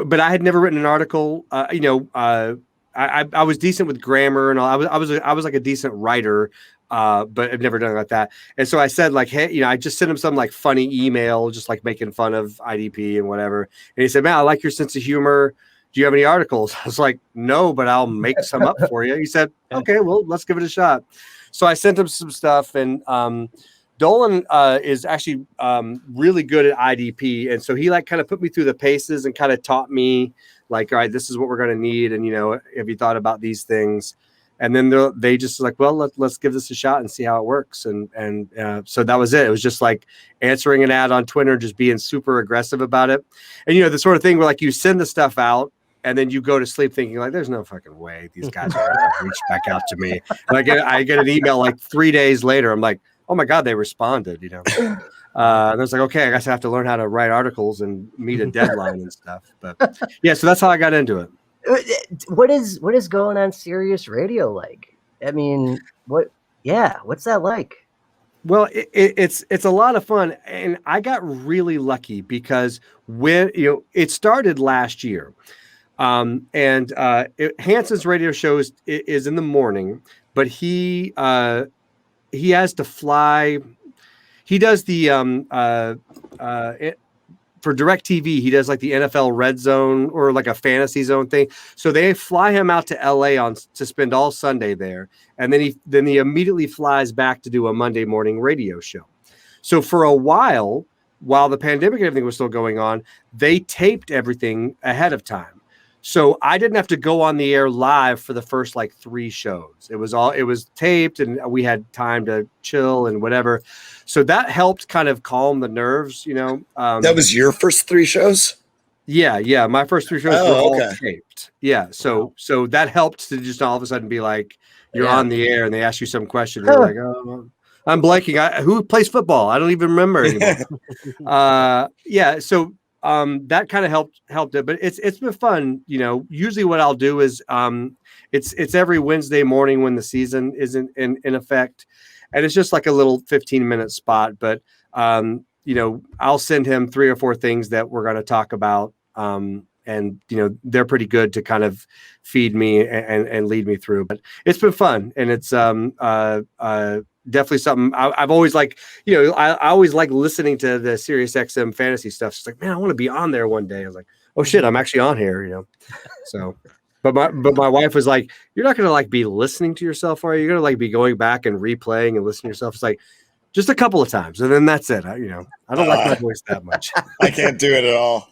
But I had never written an article, I was decent with grammar and all. I was like a decent writer, but I've never done it like that. And so I said like, hey, I just sent him some like funny email, just like making fun of IDP and whatever. And he said, man, I like your sense of humor. Do you have any articles? I was like, no, but I'll make some up for you. He said, okay, well, let's give it a shot. So I sent him some stuff and, Dolan is actually really good at IDP. And so he like kind of put me through the paces and kind of taught me like, all right, this is what we're going to need. And, have you thought about these things? And then they just like, well, let's give this a shot and see how it works. And so that was it. It was just like answering an ad on Twitter, just being super aggressive about it. And, the sort of thing where like you send the stuff out and then you go to sleep thinking like, there's no fucking way these guys are going to reach back out to me. And I get an email like 3 days later. I'm like, oh my God, they responded, And I was like, okay, I guess I have to learn how to write articles and meet a deadline and stuff. But yeah, so that's how I got into it. What is going on Sirius Radio like? I mean, what's that like? Well, it's a lot of fun, and I got really lucky because when it started last year, Hansen's radio show is in the morning, but he has to fly. He does the for DirecTV, he does like the NFL Red Zone or like a fantasy zone thing. So they fly him out to LA to spend all Sunday there, and then he immediately flies back to do a Monday morning radio show. So for a while the pandemic and everything was still going on, they taped everything ahead of time. So I didn't have to go on the air live for the first like 3 shows. It was taped and we had time to chill and whatever. So that helped kind of calm the nerves, you know. That was your first 3 shows? Yeah. My first 3 shows were all taped. Yeah. So that helped to just all of a sudden be like, you're on the air and they ask you some question. You're like, oh, I'm blanking. Who plays football? I don't even remember anymore. So that kind of helped it, but it's been fun. You know, usually what I'll do is it's every Wednesday morning when the season isn't in effect, and it's just like a little 15-minute spot. But you know, I'll send him 3 or 4 things that we're going to talk about, and you know, they're pretty good to kind of feed me and lead me through. But it's been fun, and it's definitely something I've always liked. You know, I always like listening to the Sirius XM fantasy stuff. It's like, man, I want to be on there one day. I was like, oh shit, I'm actually on here, you know. So but my wife was like, you're not gonna like be listening to yourself, are you? You're gonna like be going back and replaying and listening to yourself. It's like just a couple of times and then that's it. I don't like my voice that much. I can't do it at all.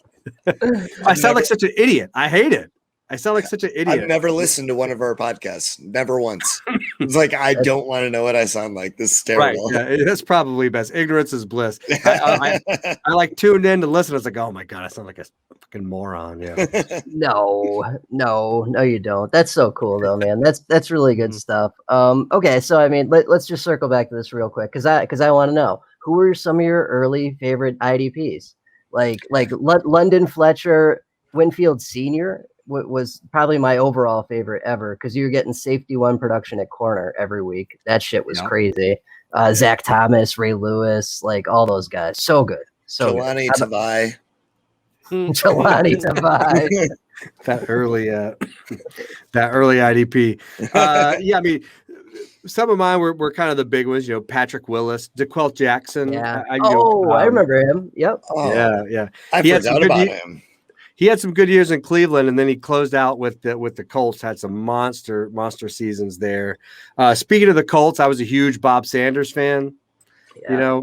I sound like such an idiot. I hate it. I sound like such an idiot. I've never listened to one of our podcasts. Never once. It's like, I don't want to know what I sound like. This is terrible. Right. Yeah, that's probably best. Ignorance is bliss. I like tuned in to listen. I was like, oh my God, I sound like a fucking moron. Yeah. No, you don't. That's so cool though, man. That's really good stuff. Okay. So, I mean, let's just circle back to this real quick. Cause I want to know, who were some of your early favorite IDPs? Like London Fletcher, Winfield Sr. was probably my overall favorite ever because you were getting safety 1 production at corner every week. That shit was crazy. Zach Thomas, Ray Lewis, like all those guys. So good. So Jelani Tavai. Jelani Tavai. that early IDP. Yeah, I mean, some of mine were kind of the big ones, you know, Patrick Willis, DeQuell Jackson. Yeah. I remember him. Yep. Oh, yeah. I forgot about him. He had some good years in Cleveland, and then he closed out with the Colts. Had some monster seasons there. Speaking of the Colts, I was a huge Bob Sanders fan. Yeah. You know,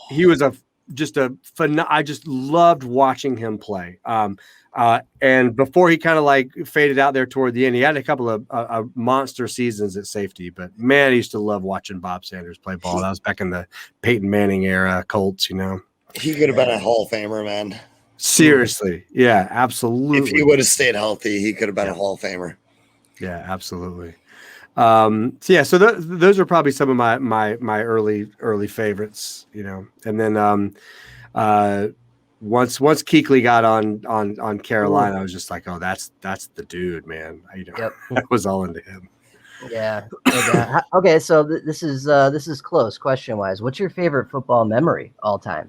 he was I just loved watching him play. And before he kind of like faded out there toward the end, he had a couple of monster seasons at safety. But man, I used to love watching Bob Sanders play ball. That was back in the Peyton Manning era, Colts. You know, he could have been a Hall of Famer, man. Seriously. Yeah, absolutely. If he would have stayed healthy, he could have been a Hall of Famer. Yeah, absolutely. So those are probably some of my early favorites, you know. And then once Kuechly got on Carolina, I was just like, oh, that's the dude, man. I was all into him. Yeah. Okay, so this is close question wise. What's your favorite football memory all time?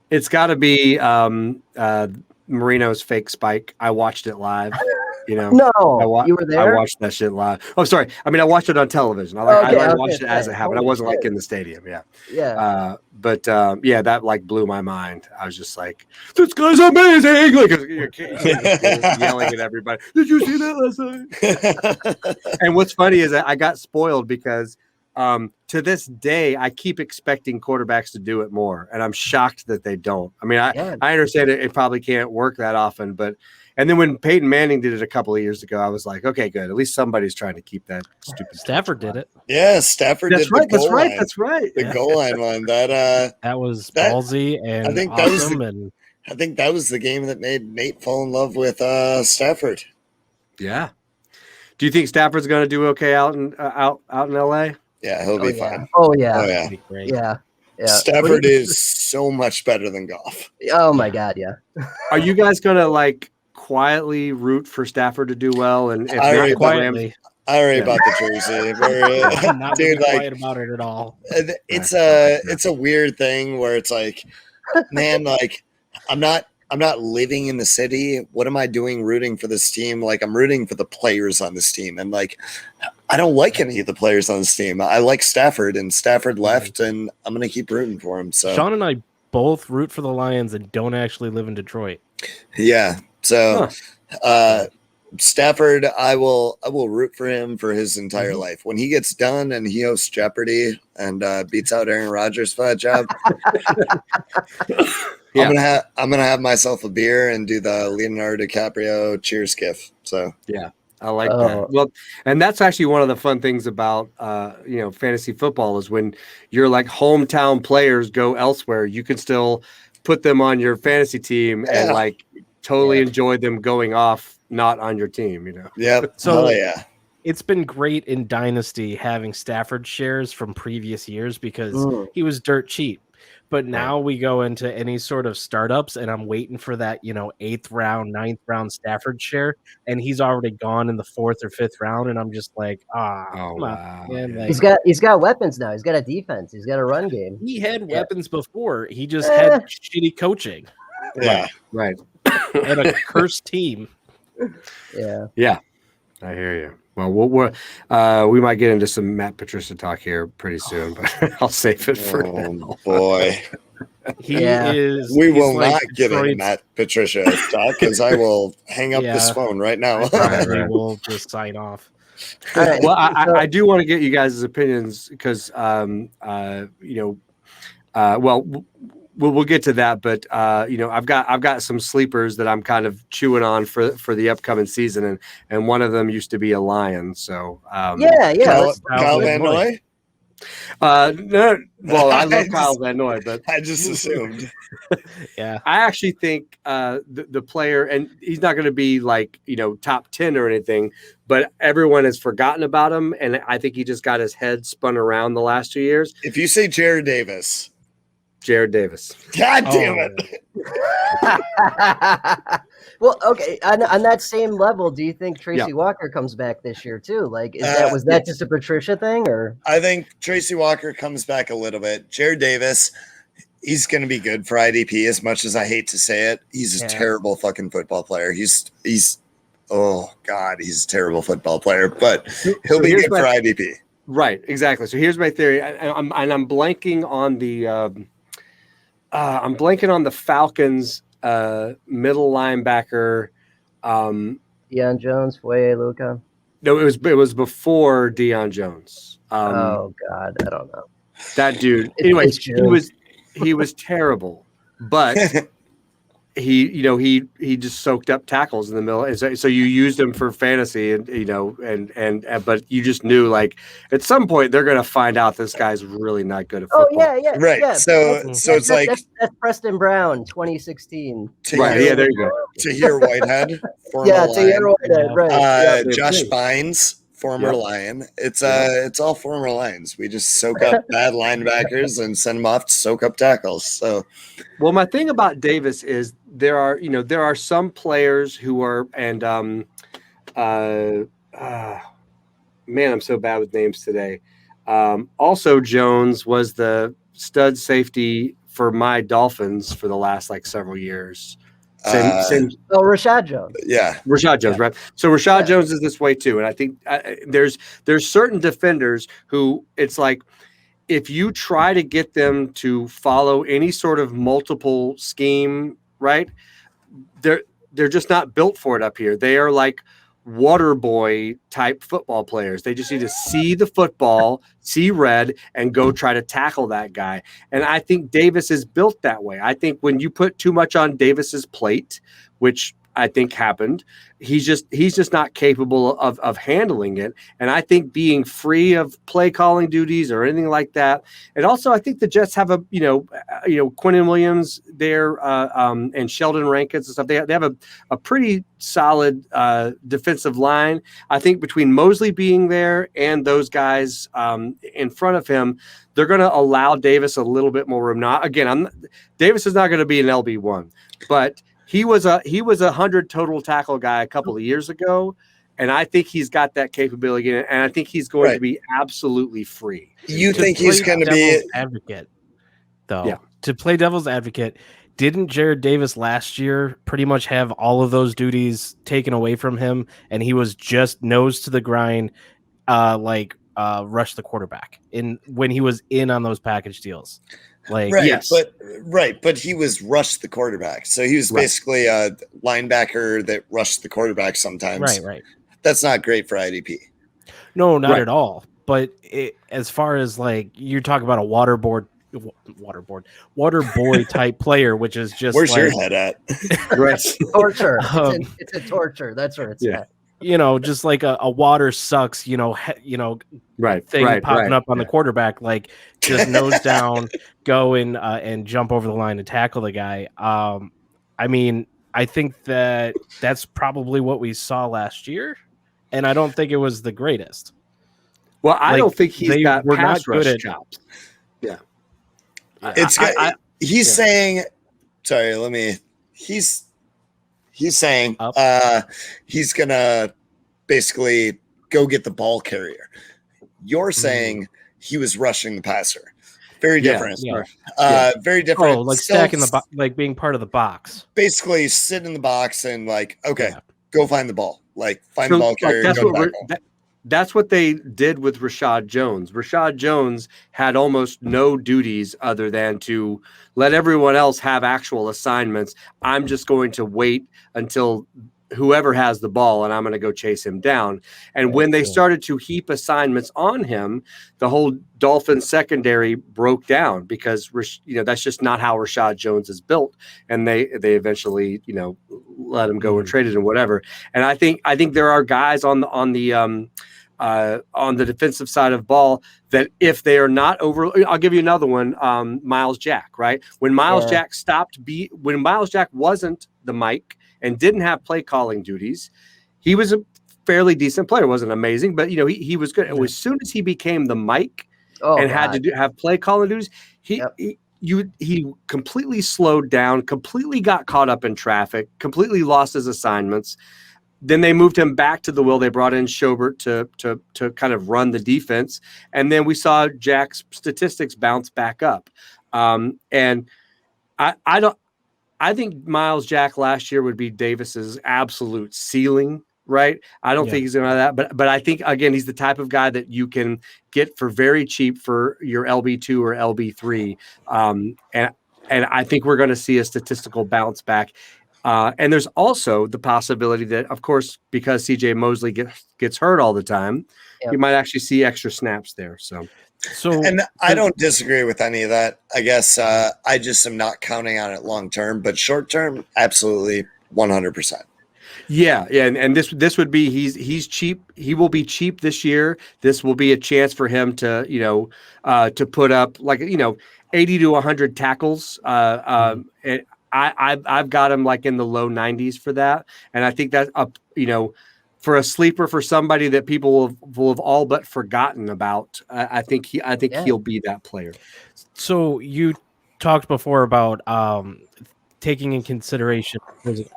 It's got to be Marino's fake spike. I watched it live. You know, no, you were there. I watched that shit live. Oh, sorry. I mean, I watched it on television. I watched it as it happened. I wasn't like in the stadium. Yeah. Yeah. But that like blew my mind. I was just like, this guy's amazing. Like yelling at everybody. Did you see that last night? And what's funny is that I got spoiled because to this day, I keep expecting quarterbacks to do it more, and I'm shocked that they don't. I mean, I understand it probably can't work that often, and then when Peyton Manning did it a couple of years ago, I was like, okay, good. At least somebody's trying to keep that stupid. Stafford did it. Yeah, Stafford did right, the goal line. That's right. The goal line one. That was ballsy and I think awesome. I think that was the game that made Nate fall in love with Stafford. Yeah. Do you think Stafford's going to do okay out in LA? Yeah, he'll be fine. Oh yeah. Yeah. Be great. Yeah. Stafford is so much better than Goff. Oh my God, yeah. Are you guys gonna like quietly root for Stafford to do well? And if I already not quietly, I already bought the jersey. I'm not dude, quiet about it at all. It's a weird thing where it's like, man, like I'm not living in the city. What am I doing rooting for this team? Like I'm rooting for the players on this team. And like I don't like any of the players on this team. I like Stafford, and Stafford left, and I'm going to keep rooting for him. So Sean and I both root for the Lions and don't actually live in Detroit. Yeah. So Stafford, I will root for him for his entire life. When he gets done and he hosts Jeopardy and beats out Aaron Rodgers for that job, I'm gonna have myself a beer and do the Leonardo DiCaprio cheers gif. So yeah. I like that. Well, and that's actually one of the fun things about, fantasy football is when your like hometown players go elsewhere, you can still put them on your fantasy team and like totally enjoy them going off, not on your team, Yep. So it's been great in Dynasty having Stafford shares from previous years because he was dirt cheap. But now we go into any sort of startups, and I'm waiting for that, 8th round, 9th round Stafford share, and he's already gone in the 4th or 5th round, and I'm just like, come on, man. Like, he's got weapons now. He's got a defense. He's got a run game. He had weapons before. He just had shitty coaching. Yeah, right. And a cursed team. Yeah. I hear you. Well, we might get into some Matt Patricia talk here pretty soon, but I'll save it for now. Boy. We will not get into Matt Patricia talk because I will hang up this phone right now. We will just sign off. Right. Well, I do want to get you guys' opinions because, we'll get to that, but I've got some sleepers that I'm kind of chewing on for the upcoming season, and one of them used to be a Lion. So Kyle Van Noy. No, well, I love Kyle Van Noy, but I just assumed. I actually think the player, and he's not going to be like top 10 or anything, but everyone has forgotten about him, and I think he just got his head spun around the last 2 years. If you say Jared Davis. God damn it. Well, okay. On that same level, do you think Tracy Walker comes back this year too? Like, was that just a Patricia thing, or? I think Tracy Walker comes back a little bit. Jared Davis, he's going to be good for IDP. As much as I hate to say it, he's a terrible fucking football player. He's a terrible football player, but he'll be good for IDP. Right, exactly. So here's my theory, I'm blanking on the. I'm blanking on the Falcons middle linebacker. Deion Jones, Foye Luca. No, it was before Deion Jones. Oh God, I don't know. That dude. Anyways, he was terrible, but he just soaked up tackles in the middle, and so you used him for fantasy, and but you just knew like at some point they're gonna find out this guy's really not good at football. Right. Yeah. So it's like that's Preston Brown, 2016. Right. Yeah, there you go. Tahir Whitehead, former Tahir Whitehead, right. Josh Bynes, former Lion. It's all former Lions. We just soak up bad linebackers and send them off to soak up tackles. So, well, my thing about Davis is there are some players who are, and man, I'm so bad with names today. Also, Jones was the stud safety for my Dolphins for the last several years. Rashad Jones. Yeah. Rashad Jones, right? So Rashad Jones is this way too. And I think there's certain defenders who it's like if you try to get them to follow any sort of multiple scheme, right? They're just not built for it up here. They are like water boy type football players. They just need to see the football, see red, and go try to tackle that guy. And I think Davis is built that way. I think when you put too much on Davis's plate, which I think happened, he's just not capable of handling it. And I think being free of play calling duties or anything like that. And also I think the Jets have a Quentin Williams there and Sheldon Rankins and stuff. They have a pretty solid defensive line. I think between Mosley being there and those guys in front of him, they're going to allow Davis a little bit more room. Now, again, Davis is not going to be an LB1, but he was a 100 total tackle guy a couple of years ago, and I think he's got that capability, and I think he's going to be absolutely free. You think he's going to be advocate, though? Yeah. To play devil's advocate, didn't Jared Davis last year pretty much have all of those duties taken away from him, and he was just nose to the grind, rush the quarterback when he was in on those package deals. Like, right, yes. but he was rushed the quarterback. So he was basically a linebacker that rushed the quarterback sometimes. Right. That's not great for IDP. No, not at all. But as far as like you talk about a water boy type player, which is just where's like, your head at? Right. Torture. It's a torture. That's where it's at. Just like a water sucks, thing popping up on the quarterback, like just nose down, go and jump over the line and tackle the guy. I mean, I think that's probably what we saw last year, and I don't think it was the greatest. Well, I don't think he's got were pass not good rush at chops. Yeah. He's saying, he's saying he's gonna basically go get the ball carrier. You're saying he was rushing the passer. Very different. Very different. Oh, like stacking like being part of the box. Basically, sit in the box and like, go find the ball. Like find the ball carrier. That's what they did with Rashad Jones. Rashad Jones had almost no duties other than to let everyone else have actual assignments. I'm just going to wait until whoever has the ball and I'm going to go chase him down. And when they started to heap assignments on him, the whole Dolphins secondary broke down because, that's just not how Rashad Jones is built. And they eventually, let him go and traded him, whatever. And I think there are guys on the defensive side of ball that if they are not over, I'll give you another one. Miles Jack, right? When Miles Jack when Miles Jack wasn't the mic and didn't have play calling duties, he was a fairly decent player. Wasn't amazing, but he was good. And as soon as he became the mic had to have play calling duties, he completely slowed down, completely got caught up in traffic, completely lost his assignments. Then they moved him back to the wheel. They brought in Schobert to kind of run the defense. And then we saw Jack's statistics bounce back up. And I think Miles Jack last year would be Davis's absolute ceiling, right? I don't think he's going to have that. But I think, again, he's the type of guy that you can get for very cheap for your LB2 or LB3. And I think we're going to see a statistical bounce back. And there's also the possibility that, of course, because CJ Mosley gets hurt all the time, you might actually see extra snaps there. So, and I don't disagree with any of that. I guess I just am not counting on it long term, but short term, absolutely 100%. Yeah, and this would be he's cheap. He will be cheap this year. This will be a chance for him to to put up 80 to 100 tackles. And I've got him like in the low 90s for that, and I think that for a sleeper, for somebody that people will have all but forgotten about, I think he'll be that player. So you talked before about taking in consideration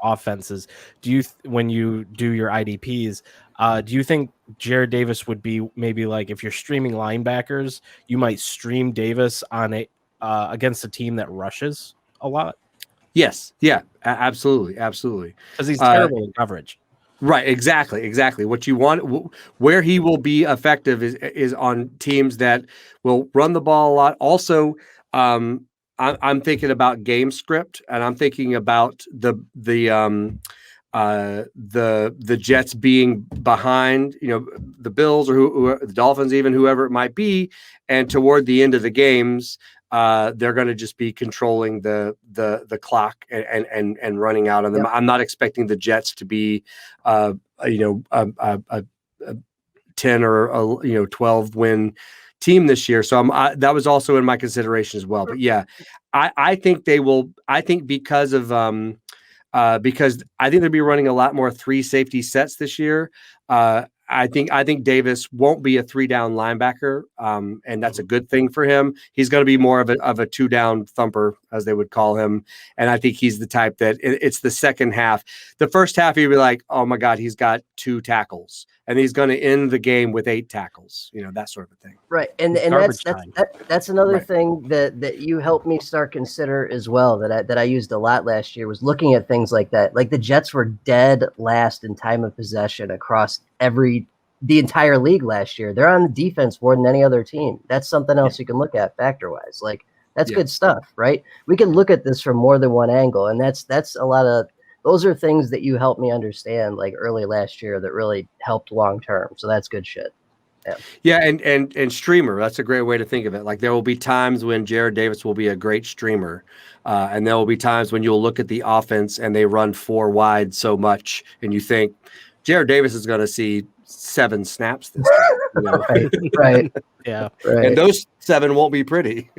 offenses. When you do your IDPs, do you think Jared Davis would be maybe like, if you're streaming linebackers, you might stream Davis on against a team that rushes a lot? Yes. Yeah, absolutely. Because he's terrible in coverage. Right. Exactly. What you want, where he will be effective is on teams that will run the ball a lot. Also, I'm thinking about game script, and I'm thinking about the Jets being behind, the Bills or the Dolphins, even whoever it might be, and toward the end of the games, they're going to just be controlling the clock and running out on them. Yep. I'm not expecting the Jets to be a 10 or 12 win team this year. So that was also in my consideration as well. But yeah, I think they will. I think because I think they'll be running a lot more 3 safety sets this year. I think Davis won't be a 3-down linebacker, and that's a good thing for him. He's going to be more of a 2-down thumper, as they would call him. And I think he's the type that it's the second half. The first half, he'd be like, oh my God, he's got 2 tackles, and he's going to end the game with 8 tackles, that sort of thing. Right. And that's another thing that you helped me start consider as well, that I used a lot last year, was looking at things like that. Like the Jets were dead last in time of possession across every the entire league last year. They're on the defense more than any other team. That's something else you can look at factor-wise. Like, that's good stuff, right? We can look at this from more than one angle, and that's a lot of those are things that you helped me understand like early last year that really helped long term. So that's good shit. Yeah, and streamer, that's a great way to think of it. Like, there will be times when Jared Davis will be a great streamer, and there will be times when you'll look at the offense and they run 4 wide so much, and you think Jared Davis is going to see 7 snaps this time. You know? Right. Yeah. Right. And those 7 won't be pretty.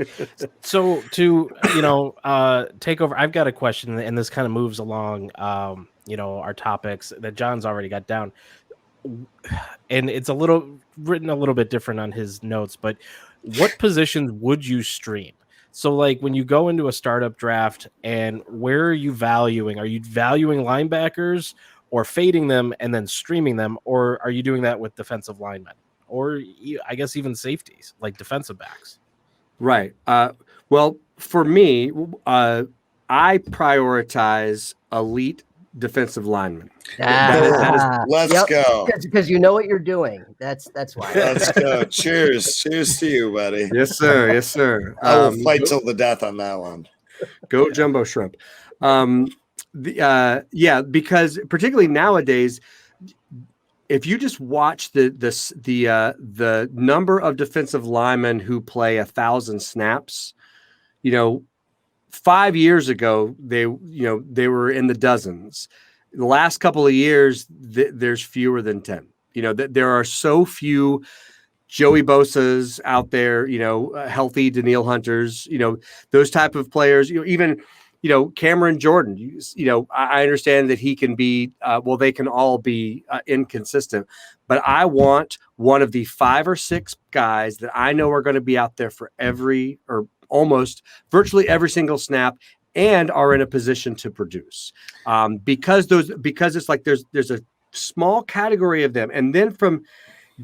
So to take over, I've got a question, and this kind of moves along our topics that John's already got down, and it's written a little bit different on his notes. But what positions would you stream? So like when you go into a startup draft, and where are you valuing? Are you valuing linebackers or fading them and then streaming them, or are you doing that with defensive linemen? Or I guess even safeties, like defensive backs. Right. Well, for me, I prioritize elite defensive linemen. Let's go. Because you know what you're doing. That's why. Let's go. Cheers. Cheers to you, buddy. Yes, sir. Yes, sir. I will fight till the death on that one. Go Jumbo Shrimp. Because particularly nowadays, if you just watch the number of defensive linemen who play 1,000 snaps, 5 years ago they were in the dozens. The last couple of years, there's fewer than 10. There are so few Joey Bosa's out there, healthy Danielle Hunters, those type of players, even. Cameron Jordan, I understand that he can be, they can all be inconsistent, but I want one of the 5 or 6 guys that I know are going to be out there for every or almost virtually every single snap and are in a position to produce. Because it's like there's a small category of them. And then from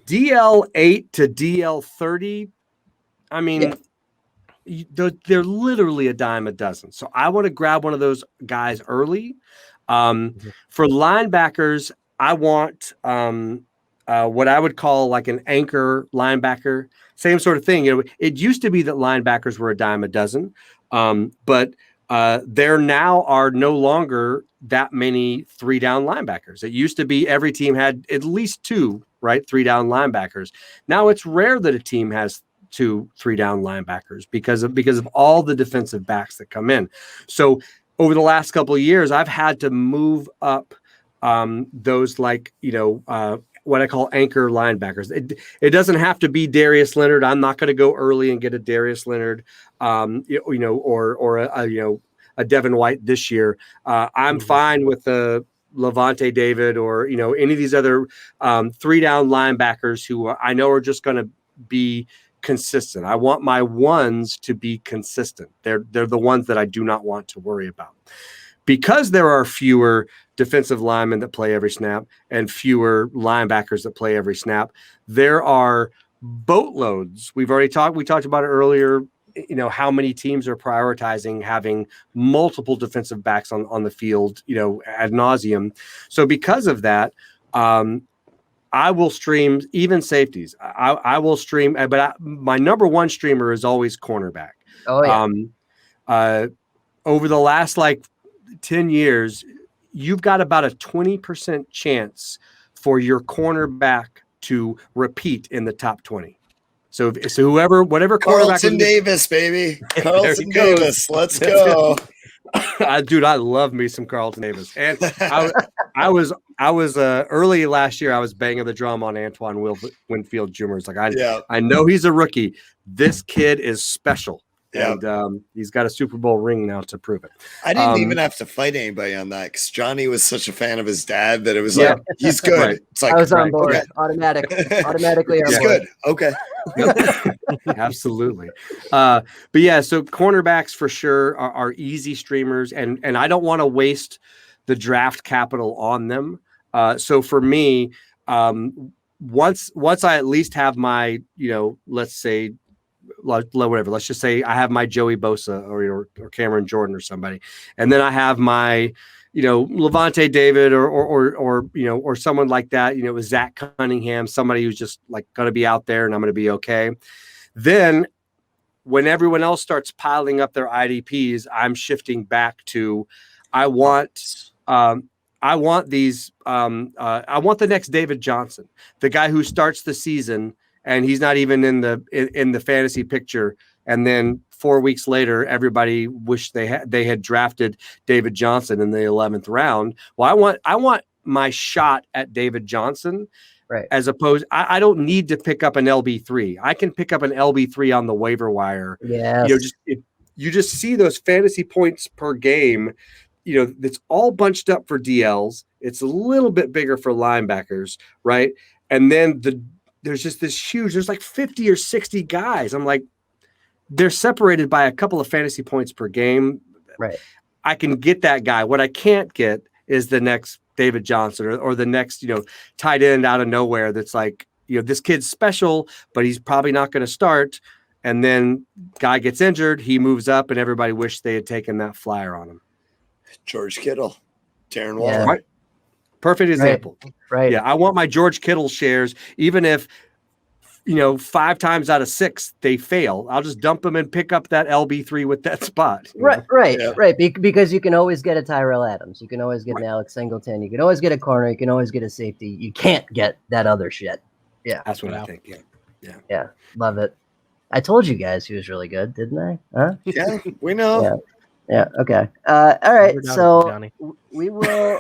DL8 to DL30, I mean, they're literally a dime a dozen. So I want to grab one of those guys early. For linebackers, I want what I would call like an anchor linebacker. Same sort of thing. It used to be that linebackers were a dime a dozen, but there now are no longer that many 3-down linebackers. It used to be every team had at least 2, right, 3-down linebackers. Now it's rare that a team has 2 3-down linebackers because of all the defensive backs that come in. So over the last couple of years, I've had to move up those what I call anchor linebackers. It doesn't have to be Darius Leonard. I'm not going to go early and get a Darius Leonard, or a Devin White this year. I'm fine with a Levante David or any of these other 3-down linebackers who I know are just going to be consistent. I want my ones to be consistent. They're the ones that I do not want to worry about. Because there are fewer defensive linemen that play every snap and fewer linebackers that play every snap, there are boatloads. We talked about it earlier, how many teams are prioritizing having multiple defensive backs on the field, ad nauseum. So because of that, I will stream even safeties. I will stream, but my number one streamer is always cornerback. Oh yeah. Over the last 10 years, you've got about a 20% chance for your cornerback to repeat in the top 20. So whatever Carlton Davis, baby. Carlton Davis. Let's go. Dude, I love me some Carlton Davis. And I was early last year, I was banging the drum on Antoine Winfield Jr. It's like, I know he's a rookie. This kid is special. Yep. And he's got a Super Bowl ring now to prove it. I didn't even have to fight anybody on that because Johnny was such a fan of his dad that it was like, he's good. Right. It's like, I was on board. Okay. Automatically on He's board. good. Okay. Absolutely. But yeah, so cornerbacks for sure are easy streamers, and I don't want to waste the draft capital on them. So for me, once I at least have my, let's say whatever. Let's just say I have my Joey Bosa or Cameron Jordan or somebody, and then I have my, Levante David or someone like that, with Zach Cunningham, somebody who's just like going to be out there and I'm going to be okay. Then when everyone else starts piling up their IDPs, I'm shifting back to, I want the next David Johnson, the guy who starts the season and he's not even in the fantasy picture. And then 4 weeks later, everybody wished they had drafted David Johnson in the 11th round. Well, I want my shot at David Johnson, right? As opposed, I don't need to pick up an LB3. I can pick up an LB3 on the waiver wire. Yeah, you just see those fantasy points per game. That's all bunched up for DLs. It's a little bit bigger for linebackers, right? And then there's just there's like 50 or 60 guys. I'm like, they're separated by a couple of fantasy points per game. Right. I can get that guy. What I can't get is the next David Johnson or the next, tight end out of nowhere. That's like, this kid's special, but he's probably not going to start. And then guy gets injured. He moves up and everybody wished they had taken that flyer on him. George Kittle, Darren Waller. Yeah. Right. Perfect example. Right. Yeah. I want my George Kittle shares, even if, 5 times out of 6 they fail. I'll just dump them and pick up that LB3 with that spot. Right. Because you can always get a Tyrell Adams. You can always get an Alex Singleton. You can always get a corner. You can always get a safety. You can't get that other shit. Yeah. That's what I think. Yeah. Love it. I told you guys he was really good, didn't I? Huh? Yeah, we know. Yeah. Okay. All right. So we will.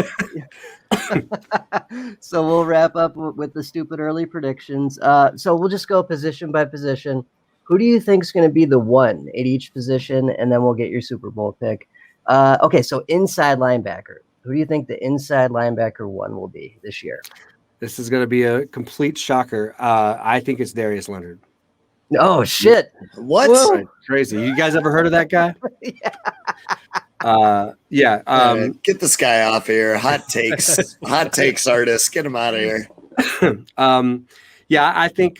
So we'll wrap up with the stupid early predictions. So we'll just go position by position. Who do you think is going to be the one at each position, and then we'll get your Super Bowl pick. Okay. So inside linebacker. Who do you think the inside linebacker one will be this year? This is going to be a complete shocker. I think it's Darius Leonard. Oh shit! What? Right, crazy. You guys ever heard of that guy? Get this guy off here. Hot takes artist. Get him out of here. I think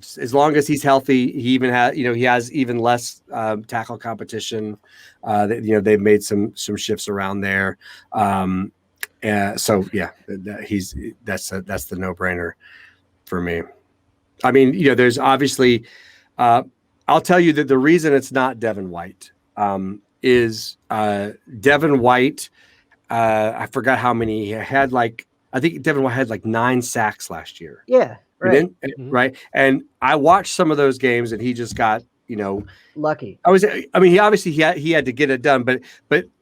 just as long as he's healthy, he even has he has even less tackle competition. They've made some shifts around there. That's the no-brainer for me. I mean, there's obviously, I'll tell you that the reason it's not Devin White is Devin White. I forgot how many he had. I think Devin White had 9 sacks last year. Yeah, right. Right. And I watched some of those games, and he just got lucky. He obviously he had to get it done, but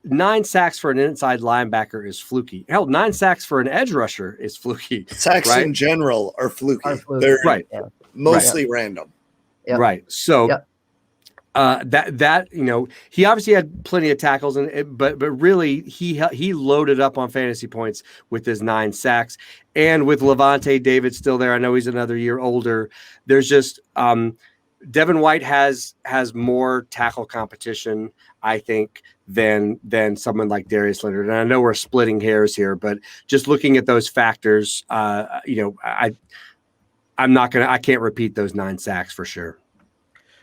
9 sacks for an inside linebacker is fluky. Hell, 9 sacks for an edge rusher is fluky. Sacks in general are fluky. They're mostly random. Yep. Right. So he obviously had plenty of tackles, but really he loaded up on fantasy points with his 9 sacks, and with Levante David still there. I know he's another year older. There's just Devin White has more tackle competition, I think, than someone like Darius Leonard. And I know we're splitting hairs here, but just looking at those factors, I can't repeat those 9 sacks for sure.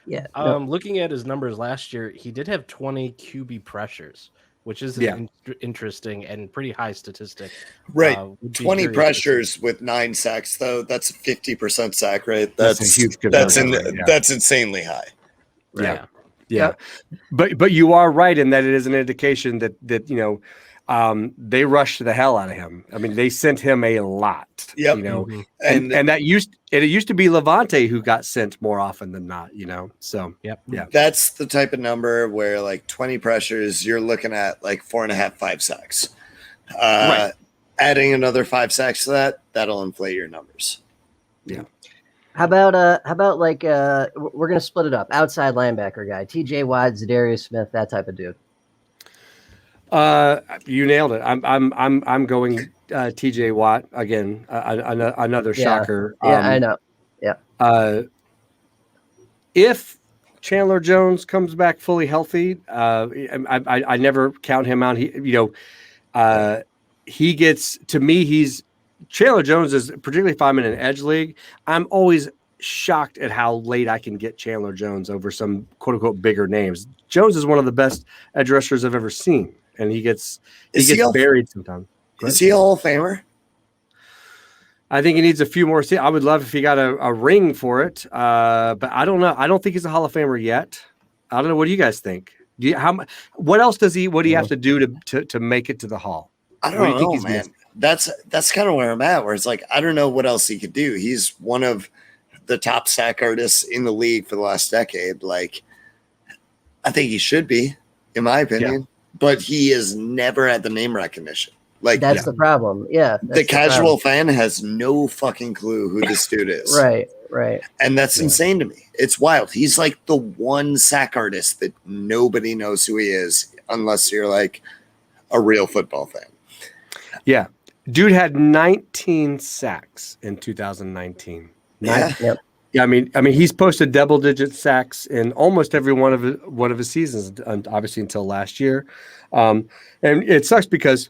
Yeah. Looking at his numbers last year, he did have 20 QB pressures, which is an interesting and pretty high statistic. Right. 20 pressures with 9 sacks, though. That's a 50% sack rate. That's a huge that's insanely high. Right. Yeah. But you are right in that it is an indication that they rushed the hell out of him. I mean, they sent him a lot. Yep. And that used to be Levante who got sent more often than not. So yeah. That's the type of number where 20 pressures, you're looking at 4.5, 5 sacks. Right. Adding another 5 sacks to that'll inflate your numbers. Yeah. How about we're gonna split it up. Outside linebacker guy, TJ Watt, Zadarius Smith, that type of dude. You nailed it. I'm going TJ Watt again. Another shocker. I know. Yeah. If Chandler Jones comes back fully healthy, I never count him out. He gets, to me, Chandler Jones is, particularly if I'm in an edge league, I'm always shocked at how late I can get Chandler Jones over some quote unquote bigger names. Jones is one of the best edge rushers I've ever seen, and he gets buried sometimes. Is he a Hall of Famer? I think he needs a few more. I would love if he got a ring for it, but I don't know. I don't think he's a Hall of Famer yet. I don't know. What do you guys think? What else does he? What do you have to do to make it to the Hall? I don't know, man. Missing? That's kind of where I'm at. Where it's like I don't know what else he could do. He's one of the top sack artists in the league for the last decade. Like, I think he should be, in my opinion, but he has never had the name recognition. Like that's the problem. Yeah. The casual fan has no fucking clue who this dude is. Right. And that's insane to me. It's wild. He's like the one sack artist that nobody knows who he is unless you're like a real football fan. Yeah. Dude had 19 sacks in 2019. Yep. Yeah, I mean, he's posted double-digit sacks in almost every one of his seasons, obviously until last year, and it sucks because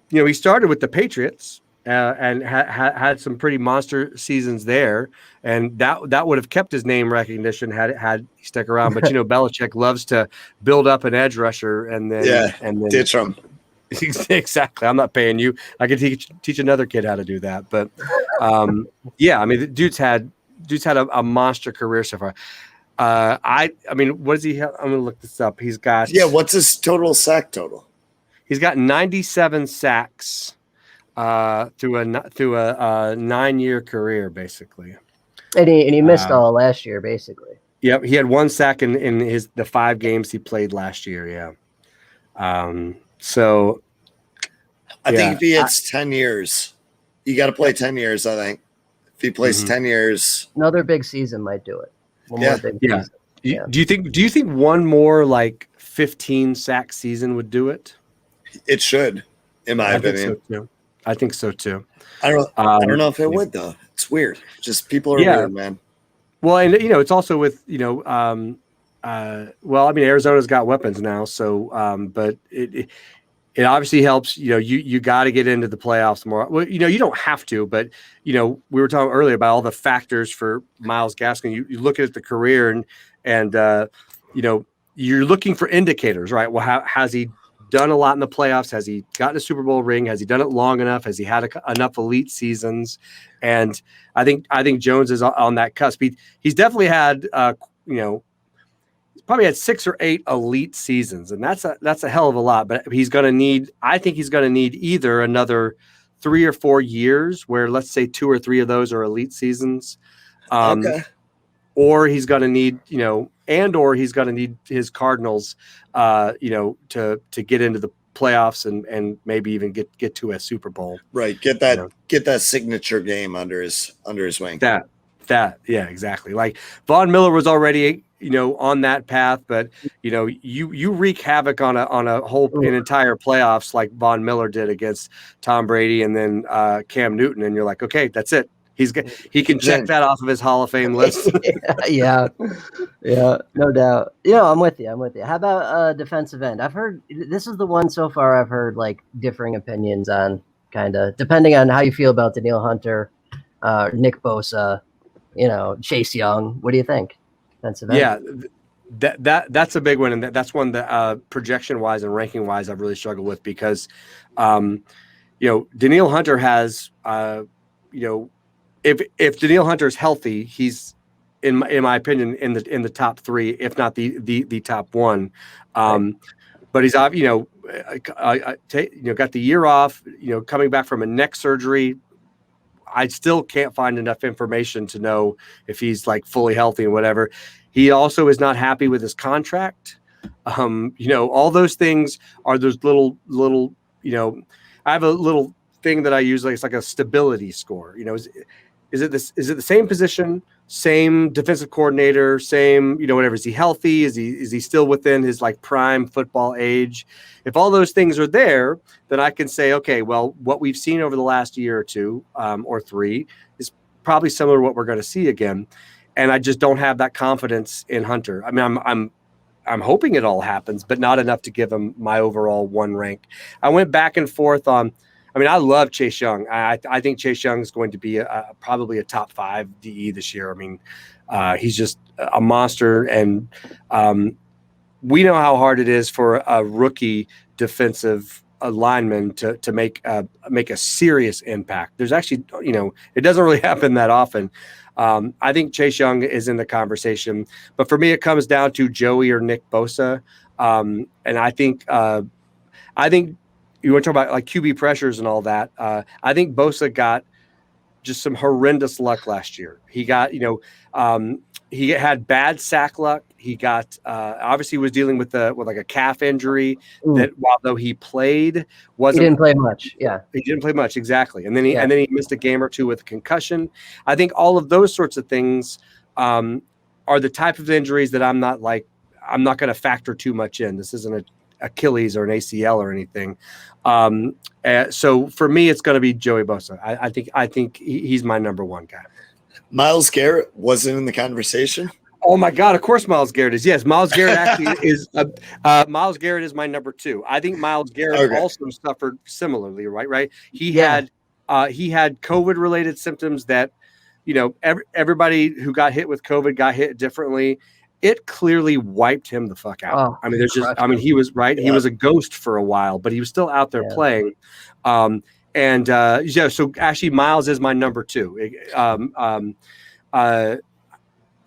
he started with the Patriots and had some pretty monster seasons there, and that would have kept his name recognition had he stuck around. But Belichick loves to build up an edge rusher and then ditch him. Exactly. I'm not paying you. I can teach another kid how to do that. But I mean, the dude's had a monster career so far. I mean, what does he have? I'm gonna look this up. He's got what's his total sack total? He's got 97 sacks through a 9-year career, basically. And he missed all last year, basically. Yep, he had 1 sack in the 5 games he played last year. Yeah. So I think if he hits 10 years, you got to play 10 years. I think if he plays 10 years, another big season might do it. One more big season. Do you think one more like 15 sack season would do it? It should, in my opinion. I think so too. I don't know if it would though. It's weird. Just people are weird, man. Well, and it's also with well, I mean, Arizona's got weapons now, so but it obviously helps. You got to get into the playoffs more. Well, you don't have to, but we were talking earlier about all the factors for Myles Gaskin. You look at the career and you're looking for indicators, right? Well, has he done a lot in the playoffs? Has he gotten a Super Bowl ring? Has he done it long enough? Has he had enough elite seasons? And I think Jones is on that cusp. He's definitely had he's probably had 6 or 8 elite seasons, and that's a hell of a lot. But I think he's going to need either another 3 or 4 years where, let's say, 2 or 3 of those are elite seasons. Or he's going to need, or he's going to need his Cardinals, to get into the playoffs and maybe even get to a Super Bowl. Right. Get that signature game under his wing. Yeah, exactly. Like Von Miller was already, on that path, but you wreak havoc on an entire playoffs like Von Miller did against Tom Brady and then Cam Newton, and you're like, okay, that's it. He can check that off of his Hall of Fame list. yeah, no doubt. I'm with you. How about defensive end? I've heard this is the one so far I've heard like differing opinions on, kind of depending on how you feel about Danielle Hunter, Nick Bosa, Chase Young. What do you think? Defensive end? Yeah, that's a big one, and that's one that projection wise and ranking wise I've really struggled with because, Danielle Hunter has, if Danielle Hunter is healthy, he's in my opinion in the top 3, if not the top 1. But he's got the year off. Coming back from a neck surgery. I still can't find enough information to know if he's like fully healthy and whatever. He also is not happy with his contract. All those things are those little. I have a little thing that I use, like it's like a stability score. Is it the same position, same defensive coordinator, same whatever? Is he healthy? Is he still within his like prime football age? If all those things are there, then I can say, okay, well, what we've seen over the last year or 2 or 3 is probably similar to what we're going to see again. And I just don't have that confidence in Hunter. I mean, I'm hoping it all happens, but not enough to give him my overall 1 rank. I went back and forth on. I mean, I love Chase Young. I think Chase Young is going to be probably a top 5 DE this year. I mean, he's just a monster, and we know how hard it is for a rookie defensive lineman to make a serious impact. There's actually, it doesn't really happen that often. I think Chase Young is in the conversation, but for me, it comes down to Joey or Nick Bosa. And I think you want to talk about like QB pressures and all that. I think Bosa got just some horrendous luck last year. He got, he had bad sack luck. He got obviously was dealing with like a calf injury that although he played he didn't play much. Yeah, he didn't play much, exactly. And then he missed a game or two with a concussion. I think all of those sorts of things are the type of injuries that I'm not going to factor too much in. This isn't an Achilles or an ACL or anything. So for me, it's going to be Joey Bosa. I think he's my number one guy. Myles Garrett wasn't in the conversation. Oh my God! Of course, Myles Garrett is. Yes, Myles Garrett actually is. Myles Garrett is my number 2. I think Myles Garrett also suffered similarly. Right. He had COVID-related symptoms that, everybody who got hit with COVID got hit differently. It clearly wiped him the fuck out. I mean, he was right. Yeah. He was a ghost for a while, but he was still out there playing. So actually, Myles is my number 2.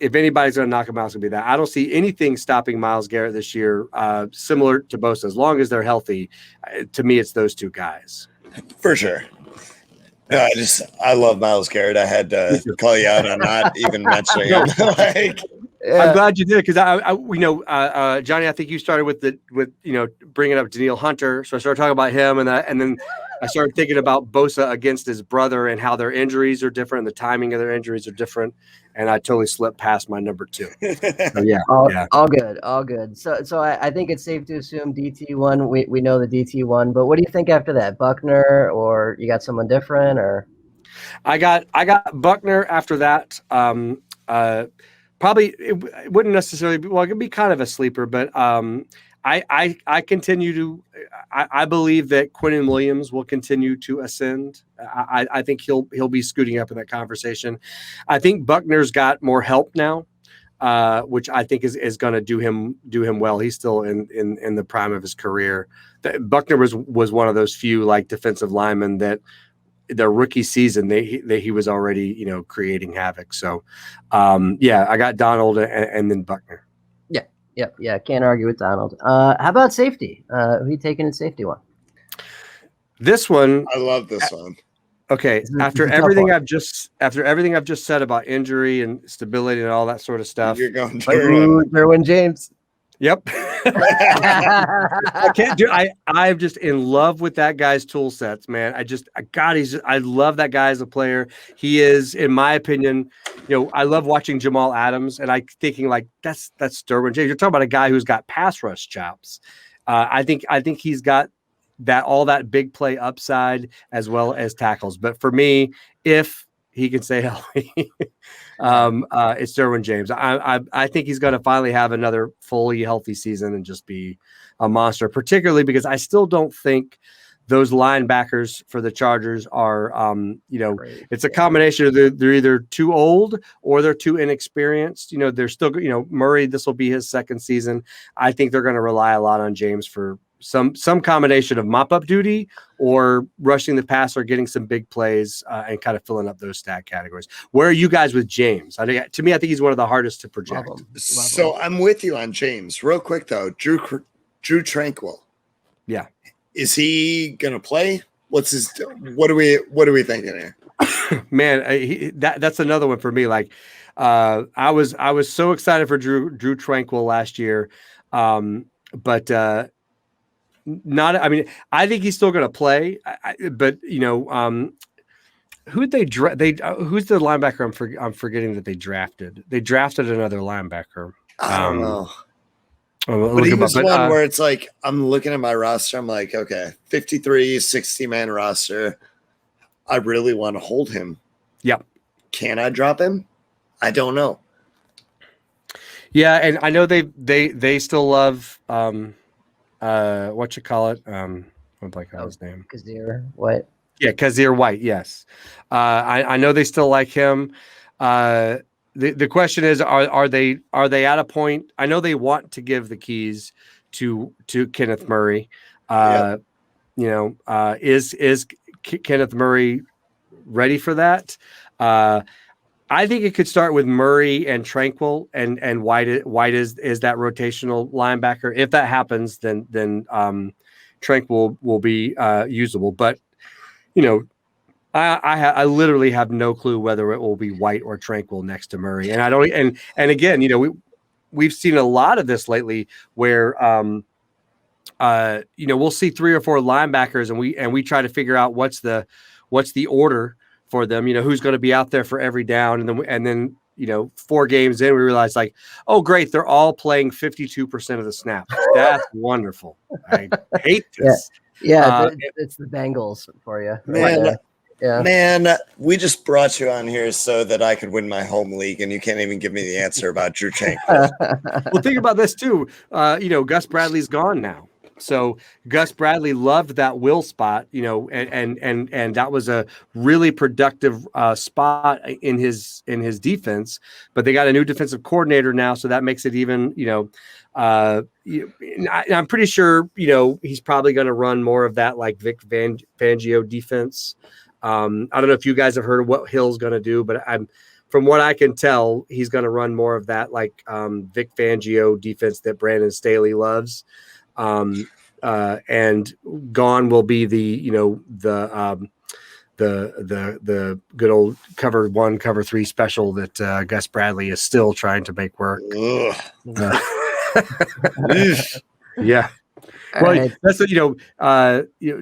If anybody's going to knock him out, it's going to be that. I don't see anything stopping Myles Garrett this year, similar to Bosa, as long as they're healthy. To me, it's those 2 guys. For sure. No, I love Myles Garrett. I had to call you out on not even mentioning him. I'm glad you did, because Johnny, I think you started with bringing up Daniil Hunter, so I started talking about him, and then I started thinking about Bosa against his brother and how their injuries are different, and the timing of their injuries are different, and I totally slipped past my number 2. So, all good. So I think it's safe to assume DT1. We know the DT1, but what do you think after that? Buckner, or you got someone different, or? I got Buckner after that. Probably it wouldn't necessarily be, it could be kind of a sleeper, but I continue to I believe that Quentin Williams will continue to ascend. I think he'll be scooting up in that conversation. I think Buckner's got more help now, which I think is going to do him well. He's still in the prime of his career. Buckner was one of those few like defensive linemen that their rookie season, he was already, creating havoc. So, I got Donald and then Buckner. Yeah. Can't argue with Donald. How about safety? Who are you taking in safety one? This one, I love this one. Okay, after everything I've just said about injury and stability and all that sort of stuff, you're going Derwin James. Yep. I can't do. I'm just in love with that guy's tool sets, man. I love that guy as a player. He is, in my opinion, I love watching Jamal Adams, and I'm thinking like that's Derwin James. You're talking about a guy who's got pass rush chops. I think he's got all that big play upside as well as tackles. But for me, if he can stay healthy, it's Derwin James. I think he's going to finally have another fully healthy season and just be a monster, particularly because I still don't think those linebackers for the Chargers are, it's a combination of they're either too old or they're too inexperienced. They're still, Murray, this will be his second season. I think they're going to rely a lot on James for some combination of mop-up duty or rushing the pass or getting some big plays and kind of filling up those stat categories. Where are you guys with James? To me, I think he's one of the hardest to project. So I'm with you on James. Real quick, though, Drew Tranquil. Yeah. Is he going to play? What are we thinking here? Man, that's another one for me. Like I was so excited for Drew Tranquil last year. But I think he's still going to play, but who'd they draft? Who's the linebacker? I'm forgetting that they drafted. They drafted another linebacker. I don't know. But he was one where it's like, I'm looking at my roster. I'm like, okay, 53, 60-man roster. I really want to hold him. Yep. Can I drop him? I don't know. Yeah, and I know they still love what you call it, I'm blanking on his name. Kazir White. Yeah, Kazir White. Yes, I know they still like him. The question is, are they at a point? I know they want to give the keys to Kenneth Murray. Yep. Is Kenneth Murray ready for that? I think it could start with Murray and Tranquil and White is that rotational linebacker. If that happens, then Tranquil will be usable. But I literally have no clue whether it will be White or Tranquil next to Murray. And I don't. And again, we've seen a lot of this lately where we'll see 3 or 4 linebackers and we try to figure out what's the order for them, who's going to be out there for every down. And then 4 games in, we realize like, oh, great. They're all playing 52% of the snaps. That's wonderful. I hate this. Yeah. It's the Bengals for you. Man, yeah. Man, we just brought you on here so that I could win my home league, and you can't even give me the answer about Drew Tranquil. Well, think about this too. Gus Bradley's gone now. So Gus Bradley loved that will spot, and that was a really productive spot in his defense. But they got a new defensive coordinator now, so that makes it even. I'm pretty sure he's probably going to run more of that like Vic Fangio defense. I don't know if you guys have heard of what Hill's going to do, but from what I can tell, he's going to run more of that like Vic Fangio defense that Brandon Staley loves. And gone will be the good old cover 1, cover 3 special that Gus Bradley is still trying to make work. Yeah. Well, right. That's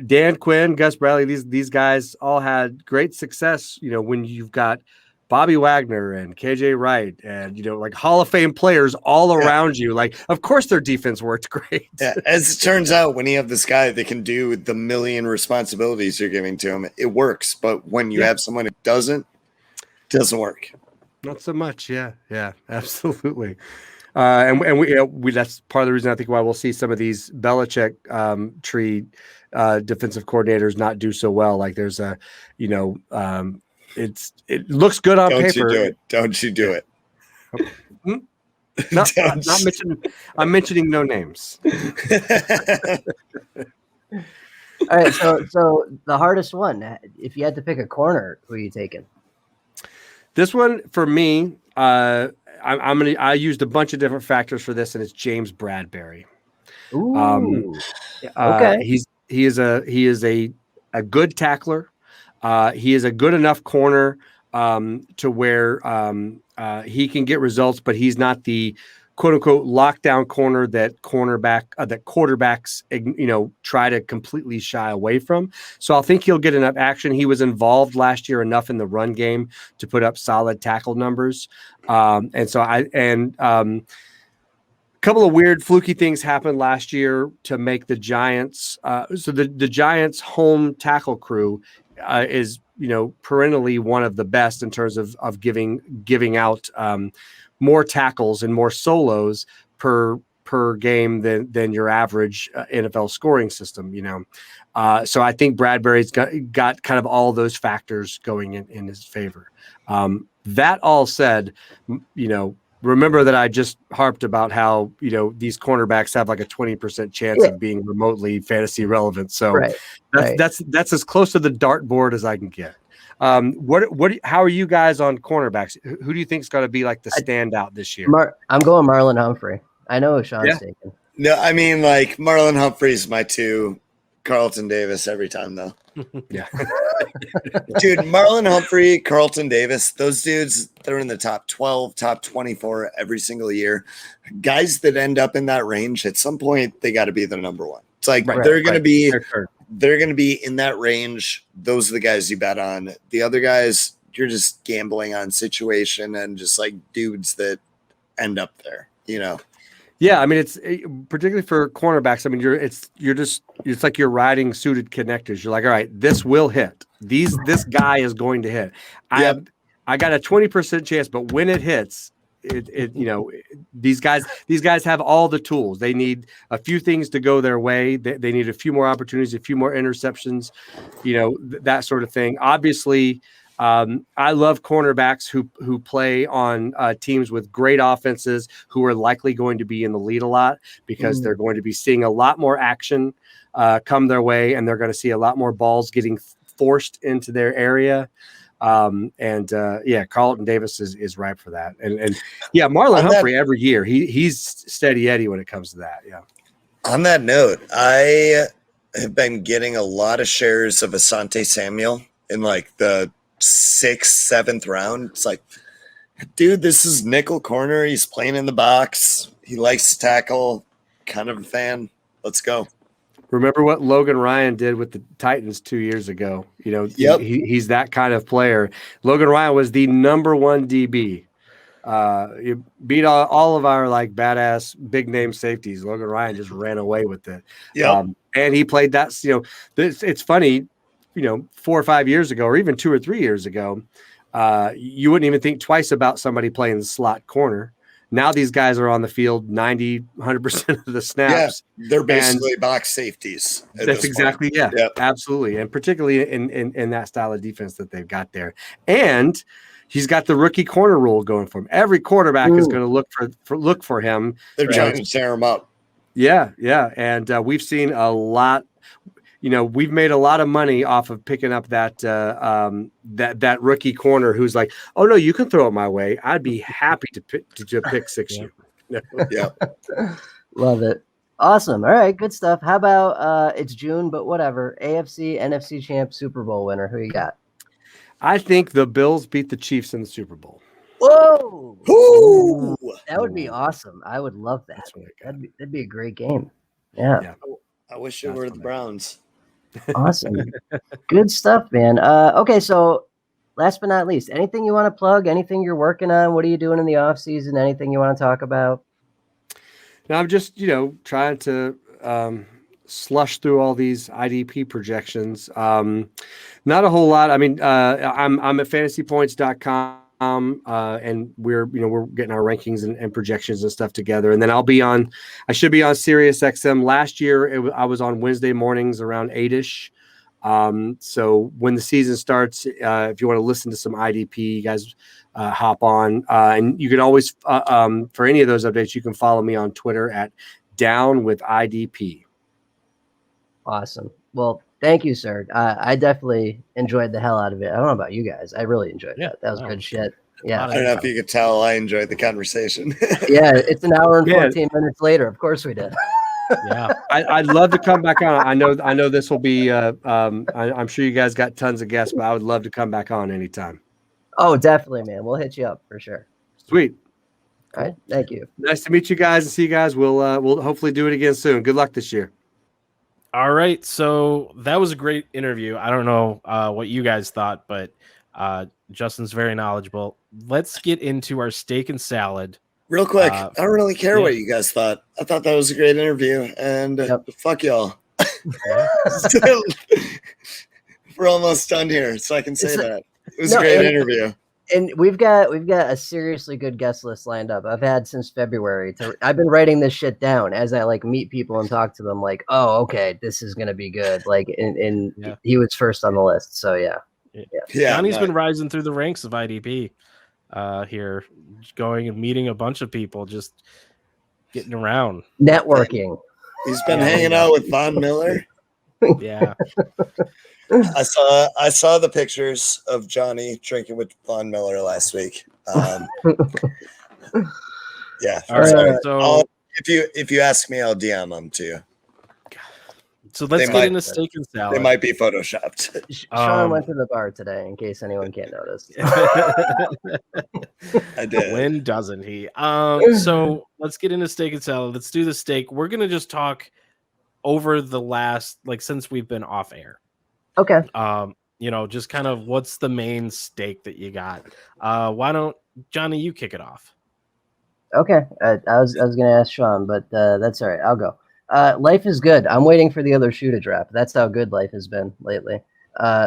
Dan Quinn, Gus Bradley. These guys all had great success. When you've got Bobby Wagner and KJ Wright and, like Hall of Fame players all around you. Like, of course their defense worked great. Yeah, as it turns out, when you have this guy that can do the million responsibilities you're giving to him, it works. But when you have someone who doesn't work. Not so much. Yeah. Yeah, absolutely. And we that's part of the reason I think why we'll see some of these Belichick tree defensive coordinators not do so well. Like there's a, it looks good on paper. Don't you do it. I'm mentioning no names. All right, so the hardest one, if you had to pick a corner, who are you taking? This one for me, I used a bunch of different factors for this, and it's James Bradberry. Ooh. Okay. He is a good tackler. He is a good enough corner to where he can get results, but he's not the quote unquote lockdown corner that quarterbacks try to completely shy away from. So I think he'll get enough action. He was involved last year enough in the run game to put up solid tackle numbers. A couple of weird fluky things happened last year to make the Giants. So the Giants home tackle crew is, perennially one of the best in terms of giving out more tackles and more solos per game than your average NFL scoring system, So I think Bradbury's got kind of all those factors going in his favor. That all said, remember that I just harped about how, these cornerbacks have like a 20% chance of being remotely fantasy relevant. So that's as close to the dartboard as I can get. How are you guys on cornerbacks? Who do you think is going to be like the standout this year? I'm going Marlon Humphrey. I know who Sean's taking. No, I mean like Marlon Humphrey's my 2. Carlton Davis every time though. Yeah. Dude, Marlon Humphrey, Carlton Davis, those dudes, they're in the top 12, top 24 every single year. Guys that end up in that range, at some point, they got to be the number 1. It's like they're going to be in that range. Those are the guys you bet on. The other guys, you're just gambling on situation and just like dudes that end up there, Yeah, I mean it's particularly for cornerbacks. I mean it's like you're riding suited connectors. You're like, all right, this will hit. This guy is going to hit. I got a 20% chance, but when it hits, these guys have all the tools. They need a few things to go their way. They need a few more opportunities, a few more interceptions, that sort of thing. Obviously, I love cornerbacks who play on teams with great offenses who are likely going to be in the lead a lot because they're going to be seeing a lot more action come their way, and they're going to see a lot more balls getting forced into their area. Carlton Davis is ripe for that. And Marlon Humphrey every year, he's steady Eddie when it comes to that. Yeah. On that note, I have been getting a lot of shares of Asante Samuel in like the 6th, 7th round. It's like, dude, this is nickel corner. He's playing in the box. He likes to tackle. Kind of a fan. Let's go. Remember what Logan Ryan did with the Titans 2 years ago? He's that kind of player. Logan Ryan was the number 1 DB. He beat all of our like badass big name safeties. Logan Ryan just ran away with it. Yeah, and he played that. It's funny. 4 or 5 years ago, or even 2 or 3 years ago, you wouldn't even think twice about somebody playing the slot corner. Now these guys are on the field 90, 100% of the snaps. Yeah, they're basically box safeties. That's exactly, absolutely. And particularly in that style of defense that they've got there. And he's got the rookie corner rule going for him. Every quarterback is going to look for him. They're trying to tear him up. Yeah. And we've seen a lot. We've made a lot of money off of picking up that rookie corner who's like, oh no, you can throw it my way. I'd be happy to pick 6 you. Yeah. Love it. Awesome. All right, good stuff. How about it's June, but whatever. AFC, NFC champ, Super Bowl winner. Who you got? I think the Bills beat the Chiefs in the Super Bowl. Whoa! Ooh. That would be awesome. I would love that. That'd be a great game. Yeah. I wish it were the Browns. Awesome. Good stuff, man. Okay, so last but not least, anything you want to plug, anything you're working on? What are you doing in the off season? Anything you want to talk about? Now I'm just, trying to slush through all these IDP projections. Not a whole lot. I mean, I'm at fantasypoints.com. And we're getting our rankings and projections and stuff together. And then I should be on Sirius XM. Last year, I was on Wednesday mornings around 8ish. So when the season starts, if you want to listen to some IDP, you guys hop on. And you can always, for any of those updates, you can follow me on Twitter at @DownWithIDP. Awesome. Well, thank you, sir. I definitely enjoyed the hell out of it. I don't know about you guys. I really enjoyed that. That was good shit. Yeah. I don't know if you could tell I enjoyed the conversation. Yeah, it's an hour and 14 minutes later. Of course we did. Yeah. I'd love to come back on. I know this will be I'm sure you guys got tons of guests, but I would love to come back on anytime. Oh, definitely, man. We'll hit you up for sure. Sweet. All right. Thank you. Nice to meet you guys and see you guys. We'll hopefully do it again soon. Good luck this year. All right, so that was a great interview. I don't know what you guys thought, but Justin's very knowledgeable. Let's get into our steak and salad. Real quick, I don't really care what you guys thought. I thought that was a great interview, and fuck y'all. We're almost done here, so I can say that. It was a great interview. And we've got a seriously good guest list lined up. I've had since February. I've been writing this shit down as I meet people and talk to them. Like, oh, okay, this is gonna be good. And he was first on the list. So yeah. Johnny's been rising through the ranks of IDP here, going and meeting a bunch of people, just getting around, networking. He's been hanging out with Von Miller. Yeah. I saw the pictures of Johnny drinking with Von Miller last week. Yeah. All right. So if you ask me, I'll DM them to you. So let's get into steak and salad. They might be photoshopped. Sean went to the bar today, in case anyone can't notice. I did. When doesn't he? So let's get into steak and salad. Let's do the steak. We're gonna just talk over the last, since we've been off air. Okay. Just kind of what's the main steak that you got? Why don't Johnny, you kick it off? Okay. I was going to ask Sean, but that's all right. I'll go. Life is good. I'm waiting for the other shoe to drop. That's how good life has been lately.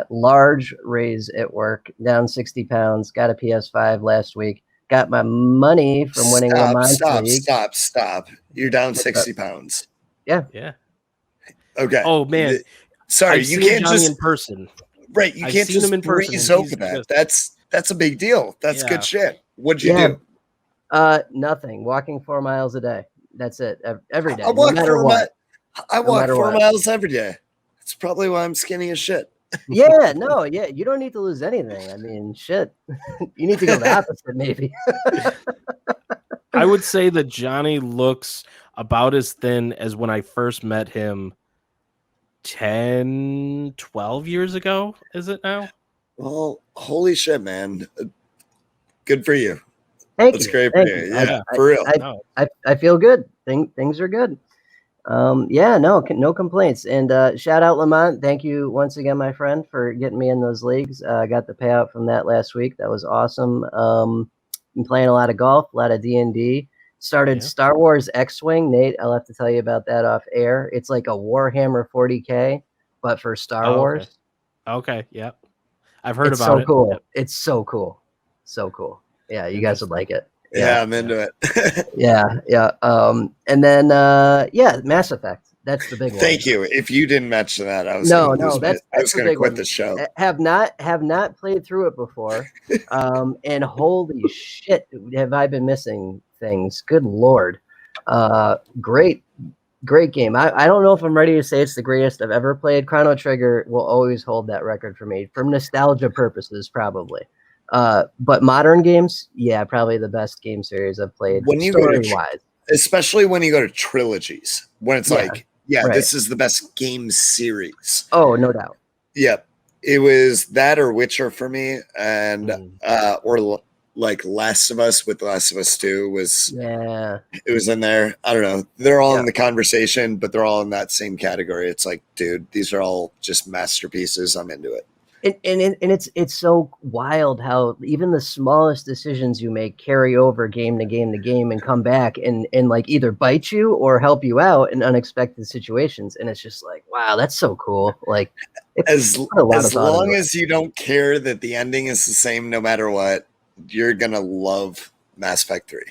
Large raise at work, down 60 pounds, got a PS5 last week. got my money from winning Lamont's league. Stop. You're down 60 pounds. Yeah. Okay. Oh man, sorry, I've you seen can't Johnny just in person. right. You I've can't seen just him in person, breeze and over that. That's a big deal. That's good shit. What'd you do? Nothing. Walking 4 miles a day. That's it. Every day. I walk 4 what. miles every day. That's probably why I'm skinny as shit. Yeah, no, yeah. You don't need to lose anything. I mean, shit. You need to go the opposite, maybe. I would say that Johnny looks about as thin as when I first met him 10, 12 years ago. Is it now? Well, holy shit, man. Good for you. That's great for you. Yeah, for real. I feel good. Things are good. No complaints. And shout out Lamont. Thank you once again, my friend, for getting me in those leagues. I got the payout from that last week. That was awesome. Been playing a lot of golf, a lot of D&D. Started Star Wars X-Wing. Nate, I'll have to tell you about that off air. It's like a Warhammer 40K, but for Star Wars. Okay, yeah. I've heard it's about so it. Cool. Yep. It's so cool. So cool. Yeah, you guys would like it. Yeah, I'm into it. Yeah. And then Mass Effect. That's the big one. Thank you. If you didn't mention that, I was that's going to quit the show. Have not played through it before. And holy shit, have I been missing things. Good Lord. Great game. I don't know if I'm ready to say it's the greatest I've ever played. Chrono Trigger will always hold that record for me for nostalgia purposes, probably. But modern games, probably the best game series I've played. When you story-wise, especially when you go to trilogies, when it's this is the best game series. Oh, no doubt. Yep, it was that or Witcher for me, and or like Last of Us with Last of Us 2 was it was in there. I don't know. They're all in the conversation, but they're all in that same category. It's like, dude, these are all just masterpieces. I'm into it. And it's so wild how even the smallest decisions you make carry over game to game to game and come back and like either bite you or help you out in unexpected situations. And it's just like, wow, that's so cool. Like as long as you don't care that the ending is the same no matter what, you're gonna love Mass Effect 3.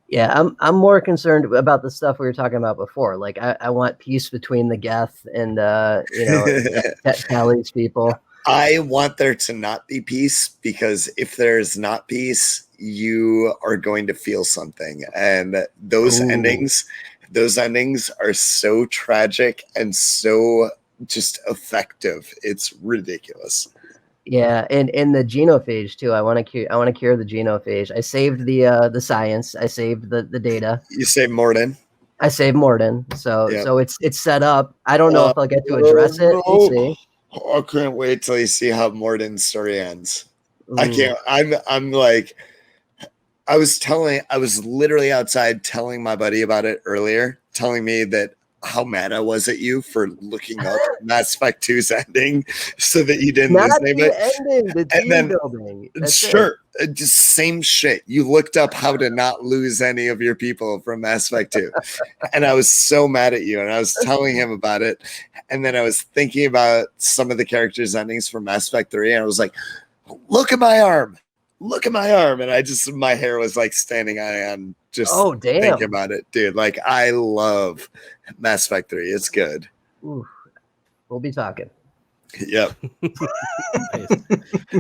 Yeah, I'm more concerned about the stuff we were talking about before. Like I want peace between the Geth and Tally's people. I want there to not be peace, because if there's not peace, you are going to feel something. And those endings are so tragic and so just effective. It's ridiculous. Yeah, and the genophage too. I want to cure the genophage. I saved the science. I saved the data. You saved Morden. I saved Morden. So it's set up. I don't know if I'll get to address it. We'll see. I can't wait till you see how Morden's story ends. I can't. I'm like, I was literally outside telling my buddy about it earlier, telling me that how mad I was at you for looking up Mass Effect 2's ending so that you didn't lose anybody. The team building. Sure, just same shit. You looked up how to not lose any of your people from Mass Effect 2. And I was so mad at you, and I was telling him about it. And then I was thinking about some of the characters' endings from Mass Effect 3, and I was like, look at my arm. Look at my arm. And my hair was like standing on just thinking about it, dude. Like, I love Mass Effect 3. It's good. Ooh, we'll be talking. Yep.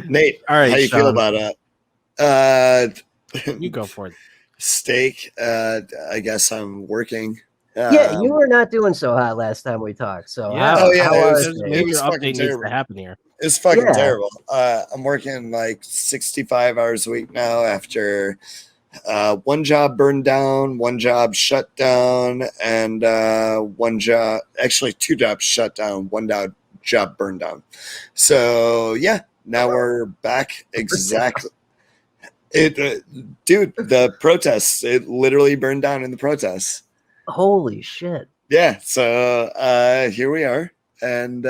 Nate, all right, how you feel about it? You go for it. Steak. I guess I'm working. You were not doing so hot last time we talked. So there's a major update needs to happen here. It's fucking terrible. I'm working like 65 hours a week now after one job burned down, one job shut down, and two jobs shut down, one job burned down. So now we're back exactly. Dude, the protests, it literally burned down in the protests. Holy shit. Yeah, so here we are, and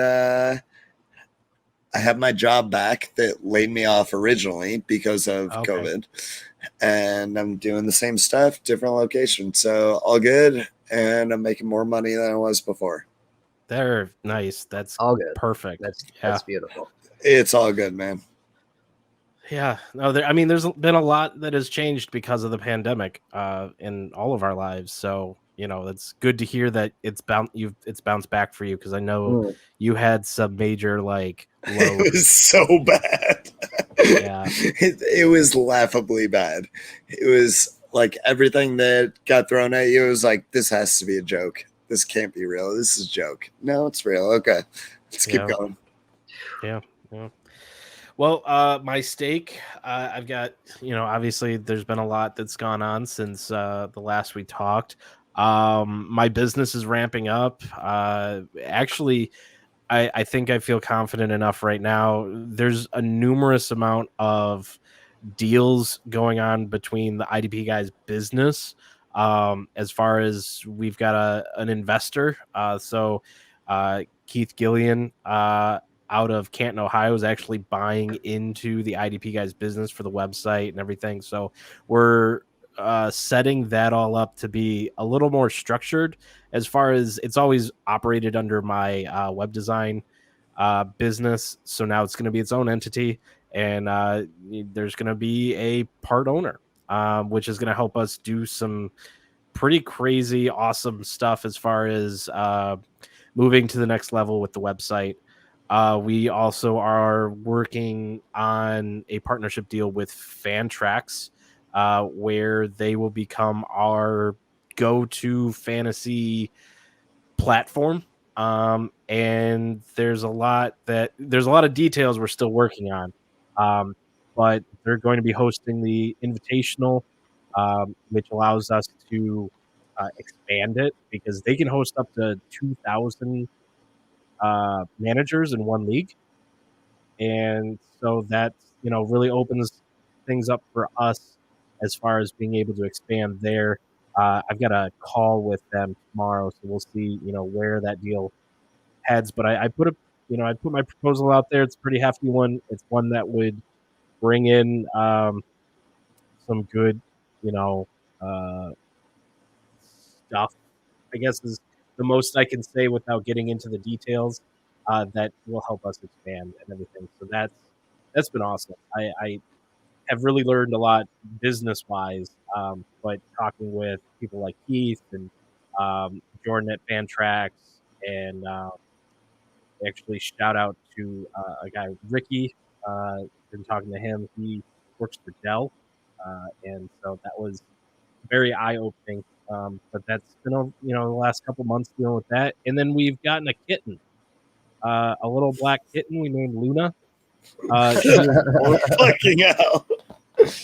I have my job back that laid me off originally because of COVID, and I'm doing the same stuff, different location. So all good, and I'm making more money than I was before. They're nice. That's all good. Perfect. That's beautiful. It's all good, man. Yeah, no, I mean, there's been a lot that has changed because of the pandemic in all of our lives. So, it's good to hear that it's bounced back for you, because I know you had some major like It lows. was so bad. Yeah, it was laughably bad. It was like everything that got thrown at you. It was like, this has to be a joke. This can't be real. This is a joke. No, it's real. Okay, let's keep going. Yeah. Well, my stake, I've got, obviously there's been a lot that's gone on since the last we talked. My business is ramping up. Actually, I think I feel confident enough right now. There's a numerous amount of deals going on between the IDP Guys business. As far as we've got an investor. So Keith Gillian, out of Canton, Ohio, is actually buying into the IDP Guys business for the website and everything. So we're setting that all up to be a little more structured, as far as it's always operated under my web design business. So now it's going to be its own entity, and there's going to be a part owner, which is going to help us do some pretty crazy, awesome stuff as far as moving to the next level with the website. We also are working on a partnership deal with Fantrax, where they will become our go-to fantasy platform. And there's a lot of details we're still working on. But they're going to be hosting the Invitational, which allows us to expand it, because they can host up to 2,000 managers in one league. And so that, really opens things up for us as far as being able to expand there. I've got a call with them tomorrow, so we'll see, where that deal heads. But I put my proposal out there. It's a pretty hefty one. It's one that would bring in some good, stuff, I guess, is the most I can say without getting into the details. That will help us expand and everything. So that's been awesome. I have really learned a lot business wise, but talking with people like Keith and Jordan at Fantrax, and actually shout out to a guy, Ricky. Been talking to him. He works for Dell, and so that was very eye opening. But that's been the last couple months dealing with that, and then we've gotten a kitten, a little black kitten we named Luna. Fucking hell.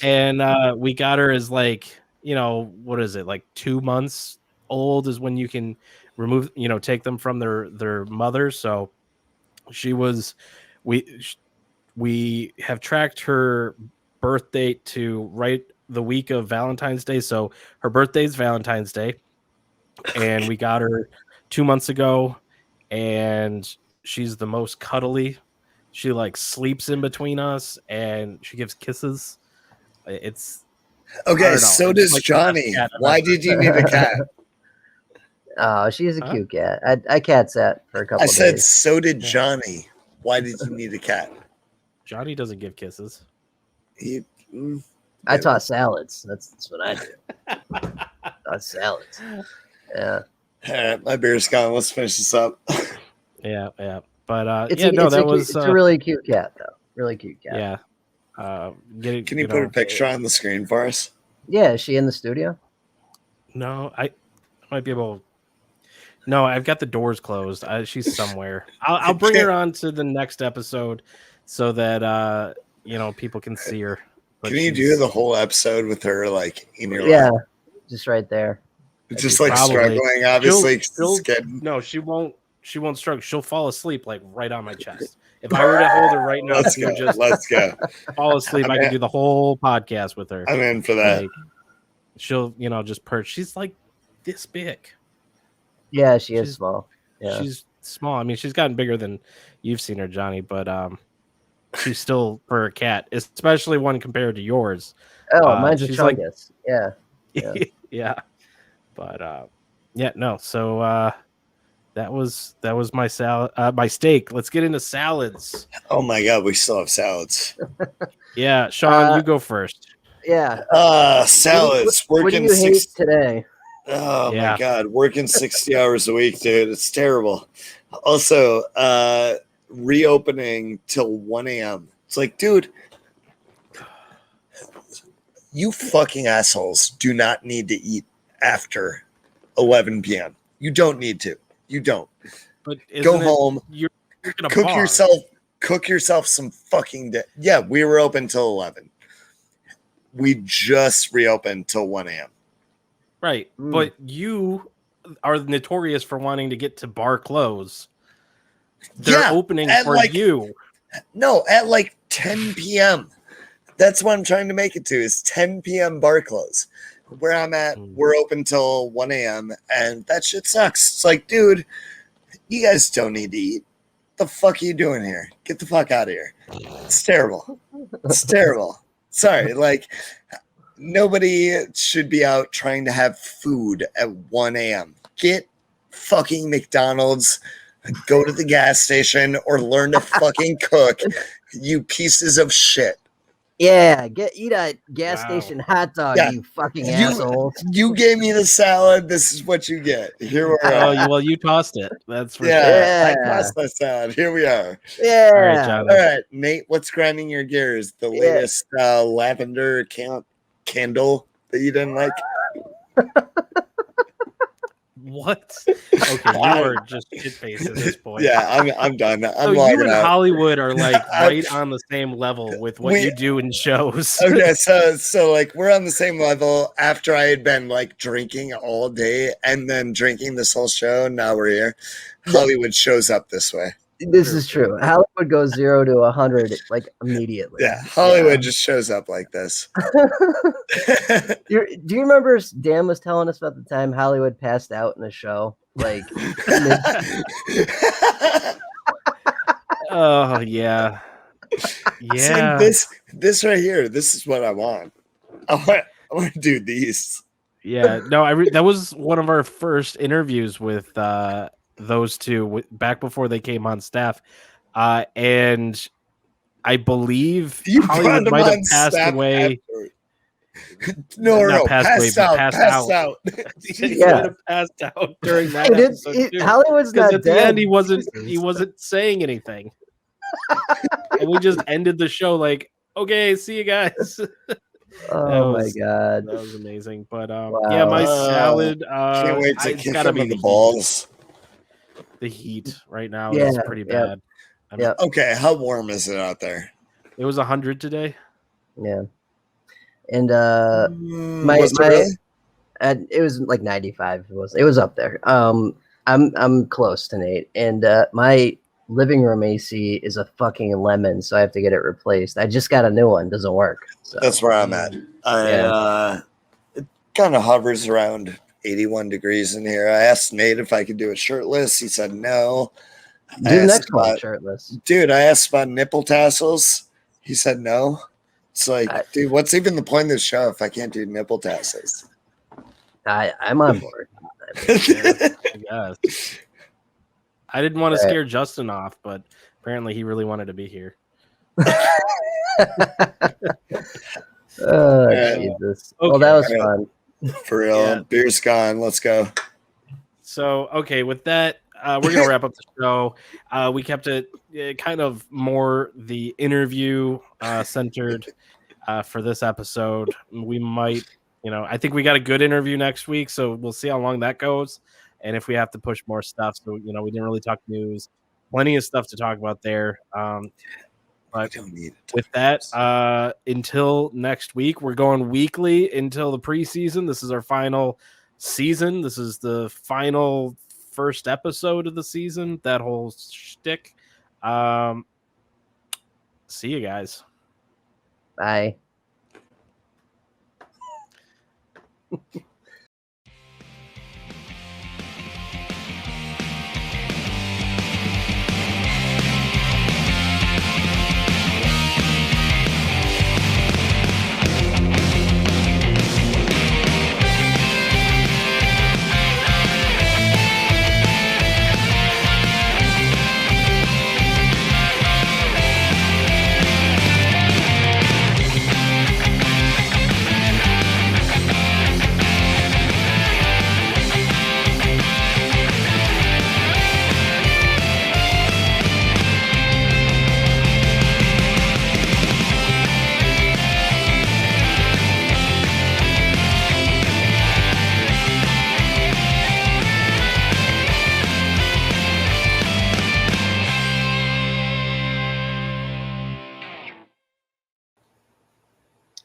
And we got her as like, what is it, like 2 months old is when you can remove, take them from their mother. So she was, we have tracked her birth date to right the week of Valentine's Day. So her birthday is Valentine's Day, and we got her 2 months ago, and she's the most cuddly. She like sleeps in between us, and she gives kisses. It's okay. So does like Johnny. Why did you need a cat? Oh, she's a cute cat. I cat sat for a couple. I of said, days. so did Johnny. Why did you need a cat? Johnny doesn't give kisses. I toss salads. That's what I do. Toss salads. Yeah. All right, my beer's gone. Let's finish this up. Yeah. But It's it's a really cute cat, though. Really cute cat. Yeah. Can you put a picture on the screen for us? Yeah, is she in the studio? No, I might be able. No, I've got the doors closed. She's somewhere. I'll bring her on to the next episode so that people can see her. But can you do the whole episode with her like in your lap? lap? Just right there. Just like struggling, obviously. No, she won't. She won't struggle. She'll fall asleep like right on my chest. If I were to hold her right now, she would just fall asleep. I could do the whole podcast with her. I'm in for that. Like, she'll, just perch. She's like this big. Yeah, she's small. Yeah. She's small. I mean, she's gotten bigger than you've seen her, Johnny, but she's still, for a cat, especially one compared to yours. Oh, mine's a chungus. Like, yeah. Yeah. But no. So that was my salad, my steak. Let's get into salads. Oh my God, we still have salads. Yeah, Sean, you go first. Yeah. Salads. What do you hate today? Oh my God, working 60 hours a week, dude. It's terrible. Also, reopening till 1 a.m. It's like, dude, you fucking assholes do not need to eat after 11 p.m. You don't need to. You don't. But go home. You're gonna cook yourself some fucking day. Yeah, we were open till 11. We just reopened till 1 a.m. Right, but you are notorious for wanting to get to bar close. They're opening for you. No, at like 10 p.m. That's what I'm trying to make it to is 10 p.m. bar close. Where I'm at, we're open till 1 a.m. and that shit sucks. It's like, dude, you guys don't need to eat. What the fuck are you doing here? Get the fuck out of here. It's terrible. It's terrible. Sorry, like nobody should be out trying to have food at 1 a.m. Get fucking McDonald's, go to the gas station, or learn to fucking cook, you pieces of shit. Yeah, eat a gas station hot dog, you fucking assholes. You gave me the salad. This is what you get. Here we are. Well, you tossed it. That's for sure. I tossed that salad. Here we are. Yeah. All right, John. All right, Nate, what's grinding your gears? The latest lavender candle that you didn't like? What? Okay, you are just shit-faced at this point. Yeah, I'm done. I'm so you and out. Hollywood are like right on the same level with what you do in shows. Okay, so like we're on the same level after I had been like drinking all day and then drinking this whole show. Now we're here. Hollywood shows up this way. This is true. Hollywood goes 0 to 100 like immediately. Yeah, Hollywood just shows up like this. Do you remember Dan was telling us about the time Hollywood passed out in a show? Like, oh yeah, yeah. See, this right here. This is what I want. I want to do these. Yeah, no, that was one of our first interviews with those two back before they came on staff, and I believe Hollywood might have passed away. No, passed out. He might have passed out during that episode too. Hollywood's not at dead. the end he wasn't saying anything, and we just ended the show like, okay, see you guys. Oh my God, that was amazing. But wow. yeah, my salad. Can't wait to kick gotta him be in the balls. The heat right now is pretty bad. Okay, how warm is it out there? It was 100 today. Yeah, and it was like 95. It was up there. I'm close to Nate, and my living room AC is a fucking lemon, so I have to get it replaced. I just got a new one. Doesn't work. So. That's where I'm at. It kind of hovers around 81 degrees in here. I asked Nate if I could do it shirtless. He said no. Do the next one shirtless. Dude, I asked about nipple tassels. He said no. It's like, dude, what's even the point of the show if I can't do nipple tassels? I'm on board. Yes. I didn't want to scare Justin off, but apparently he really wanted to be here. Oh, Jesus. Okay. Well, that was fun. For real. Beer's gone. Let's go. So, okay, with that, we're going to wrap up the show. We kept it kind of more the interview centered for this episode. We might, I think we got a good interview next week, so we'll see how long that goes. And if we have to push more stuff, so, we didn't really talk news. Plenty of stuff to talk about there. But with that, until next week, we're going weekly until the preseason. This is our final season. This is the final first episode of the season, that whole shtick. See you guys. Bye.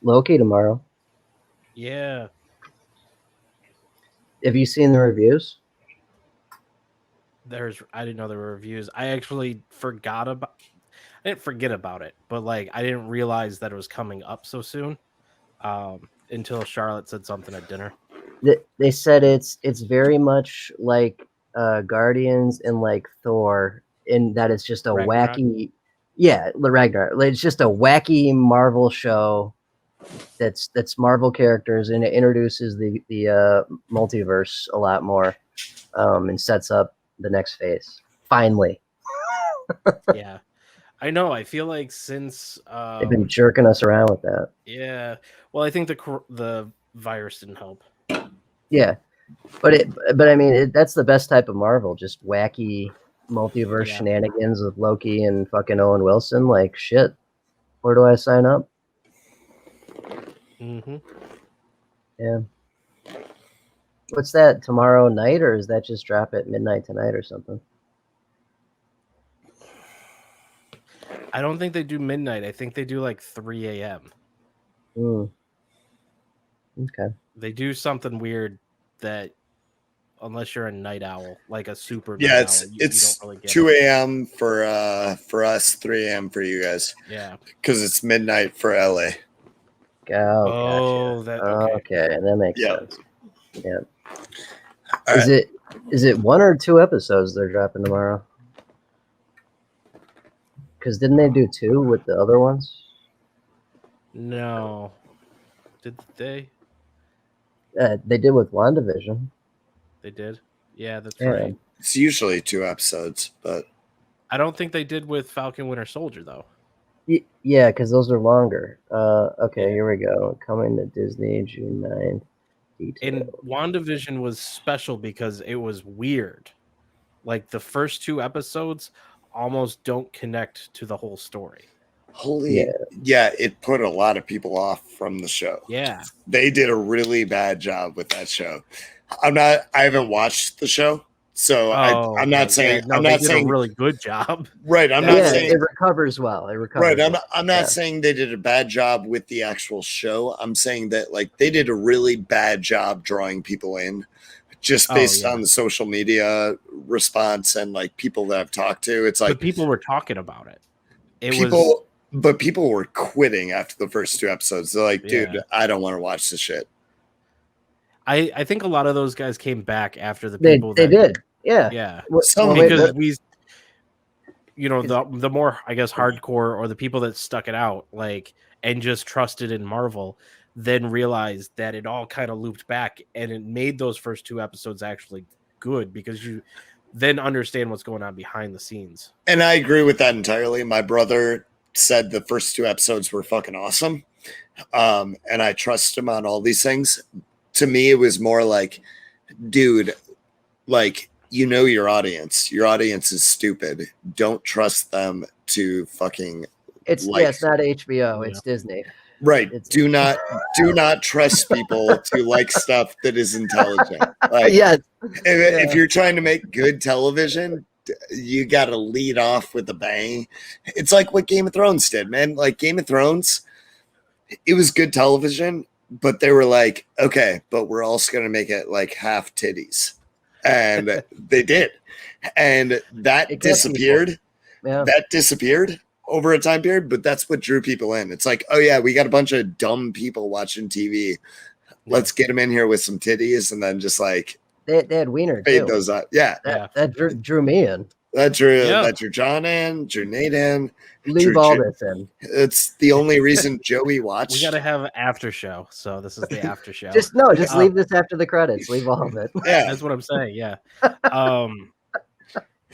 Loki tomorrow. Yeah. Have you seen the reviews? I didn't know there were reviews. I actually I didn't forget about it, but like I didn't realize that it was coming up so soon. Until Charlotte said something at dinner. They said it's very much like Guardians and like Thor, in that it's just a Ragnarok. wacky, the Ragnarok. It's just a wacky Marvel show that's Marvel characters, and it introduces the multiverse a lot more, and sets up the next phase. Finally, Yeah, I know. I feel like since they've been jerking us around with that. Yeah, well, I think the virus didn't help. Yeah, but I mean, that's the best type of Marvel, just wacky multiverse shenanigans with Loki and fucking Owen Wilson. Like, shit, where do I sign up? Mm-hmm. Yeah. What's that, tomorrow night, or is that just drop at midnight tonight or something? I don't think they do midnight. I think they do like 3 a.m. Okay. They do something weird that, unless you're a night owl, like a super Yeah, night it's owl, you it's don't really get 2 it. a.m. for us, 3 a.m. for you guys. Yeah, because it's midnight for LA. Oh, gotcha. Okay, that makes sense. Yeah. All Is it 1 or 2 episodes they're dropping tomorrow? Because didn't they do 2 with the other ones? No, did they? They did with WandaVision. They did. Yeah, that's Yeah. right. It's usually 2 episodes, but I don't think they did with Falcon Winter Soldier though. Yeah, because those are longer. Okay, here we go. Coming to Disney June 9th. And WandaVision was special because it was weird. Like the first 2 episodes almost don't connect to the whole story. it put a lot of people off from the show. Yeah. They did a really bad job with that show. I haven't watched the show, so I'm not saying they did a really good job. Right, I'm not saying it recovers well. Right, I'm not saying they did a bad job with the actual show. I'm saying that like they did a really bad job drawing people in, just based on the social media response and like people that I've talked to. It's like but people were talking about it. But people were quitting after the first 2 episodes. They're like, dude, I don't want to watch this shit. I think a lot of those guys came back after the they people did. Yeah. Because the more, I guess, hardcore or the people that stuck it out, like, and just trusted in Marvel, then realized that it all kind of looped back, and it made those first 2 episodes actually good because you then understand what's going on behind the scenes. And I agree with that entirely. My brother said the first 2 episodes were fucking awesome. And I trust him on all these things. To me, it was more like, dude, like, your audience. Your audience is stupid. Don't trust them to fucking. It's not HBO. It's Disney. Right. Do not trust people to like stuff that is intelligent. Like, if you're trying to make good television, you got to lead off with a bang. It's like what Game of Thrones did, man. Like Game of Thrones, it was good television, but they were like, okay, but we're also going to make it like half titties. And they did. And that disappeared. Yeah. That disappeared over a time period, but that's what drew people in. It's like, oh yeah, we got a bunch of dumb people watching TV. Let's get them in here with some titties, and then just like they had wiener fade too. Those out. Yeah, that drew me in. That drew John in, drew Nate in, leave all this in. It's the only reason Joey watched. We got to have an after show, so this is the after show. just leave this after the credits. Leave all of it. Yeah, that's what I'm saying. Yeah.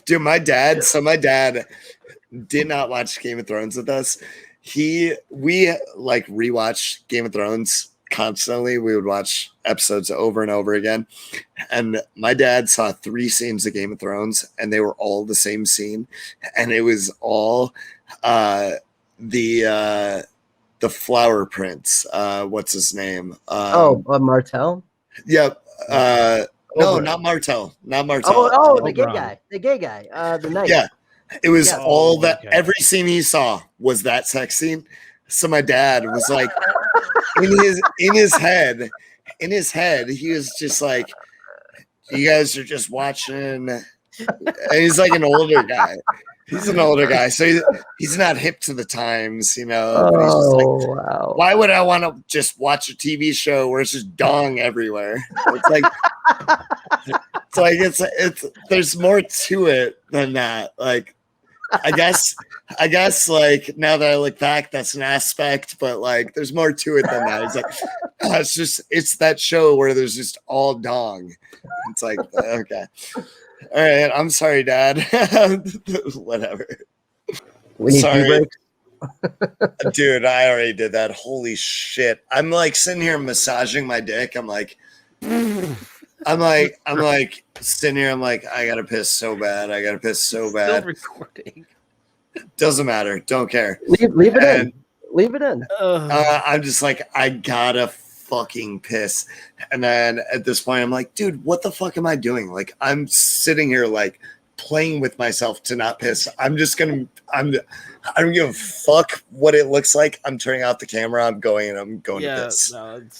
Dude, my dad did not watch Game of Thrones with us. We like rewatch Game of Thrones constantly. We would watch episodes over and over again. And my dad saw 3 scenes of Game of Thrones, and they were all the same scene. And it was all the Flower Prince. What's his name? Martell? Yep. No, not Martell. Not Martell. The gay guy. The gay guy. The knight. Yeah. It was all that. Okay. Every scene he saw was that sex scene. So my dad was like, in his head, he was just like, you guys are just watching. And he's like an older guy. He's an older guy, so he's not hip to the times, you know. But he's just like, wow. Why would I want to just watch a TV show where it's just dong everywhere? It's there's more to it than that. Like, I guess like now that I look back, that's an aspect, but like there's more to it than that. It's like it's that show where there's just all dong. It's like, okay. All right, I'm sorry, Dad. Whatever. We need sorry. Dude, I already did that. Holy shit. I'm like sitting here massaging my dick. I'm like sitting here. I'm like, I gotta piss so bad. Still recording. Doesn't matter. Don't care. Leave it in. Leave it in. I'm just like, I gotta fucking piss. And then at this point, I'm like, dude, what the fuck am I doing? Like, I'm sitting here like playing with myself to not piss. I don't give a fuck what it looks like. I'm turning off the camera. I'm going to piss. No, it's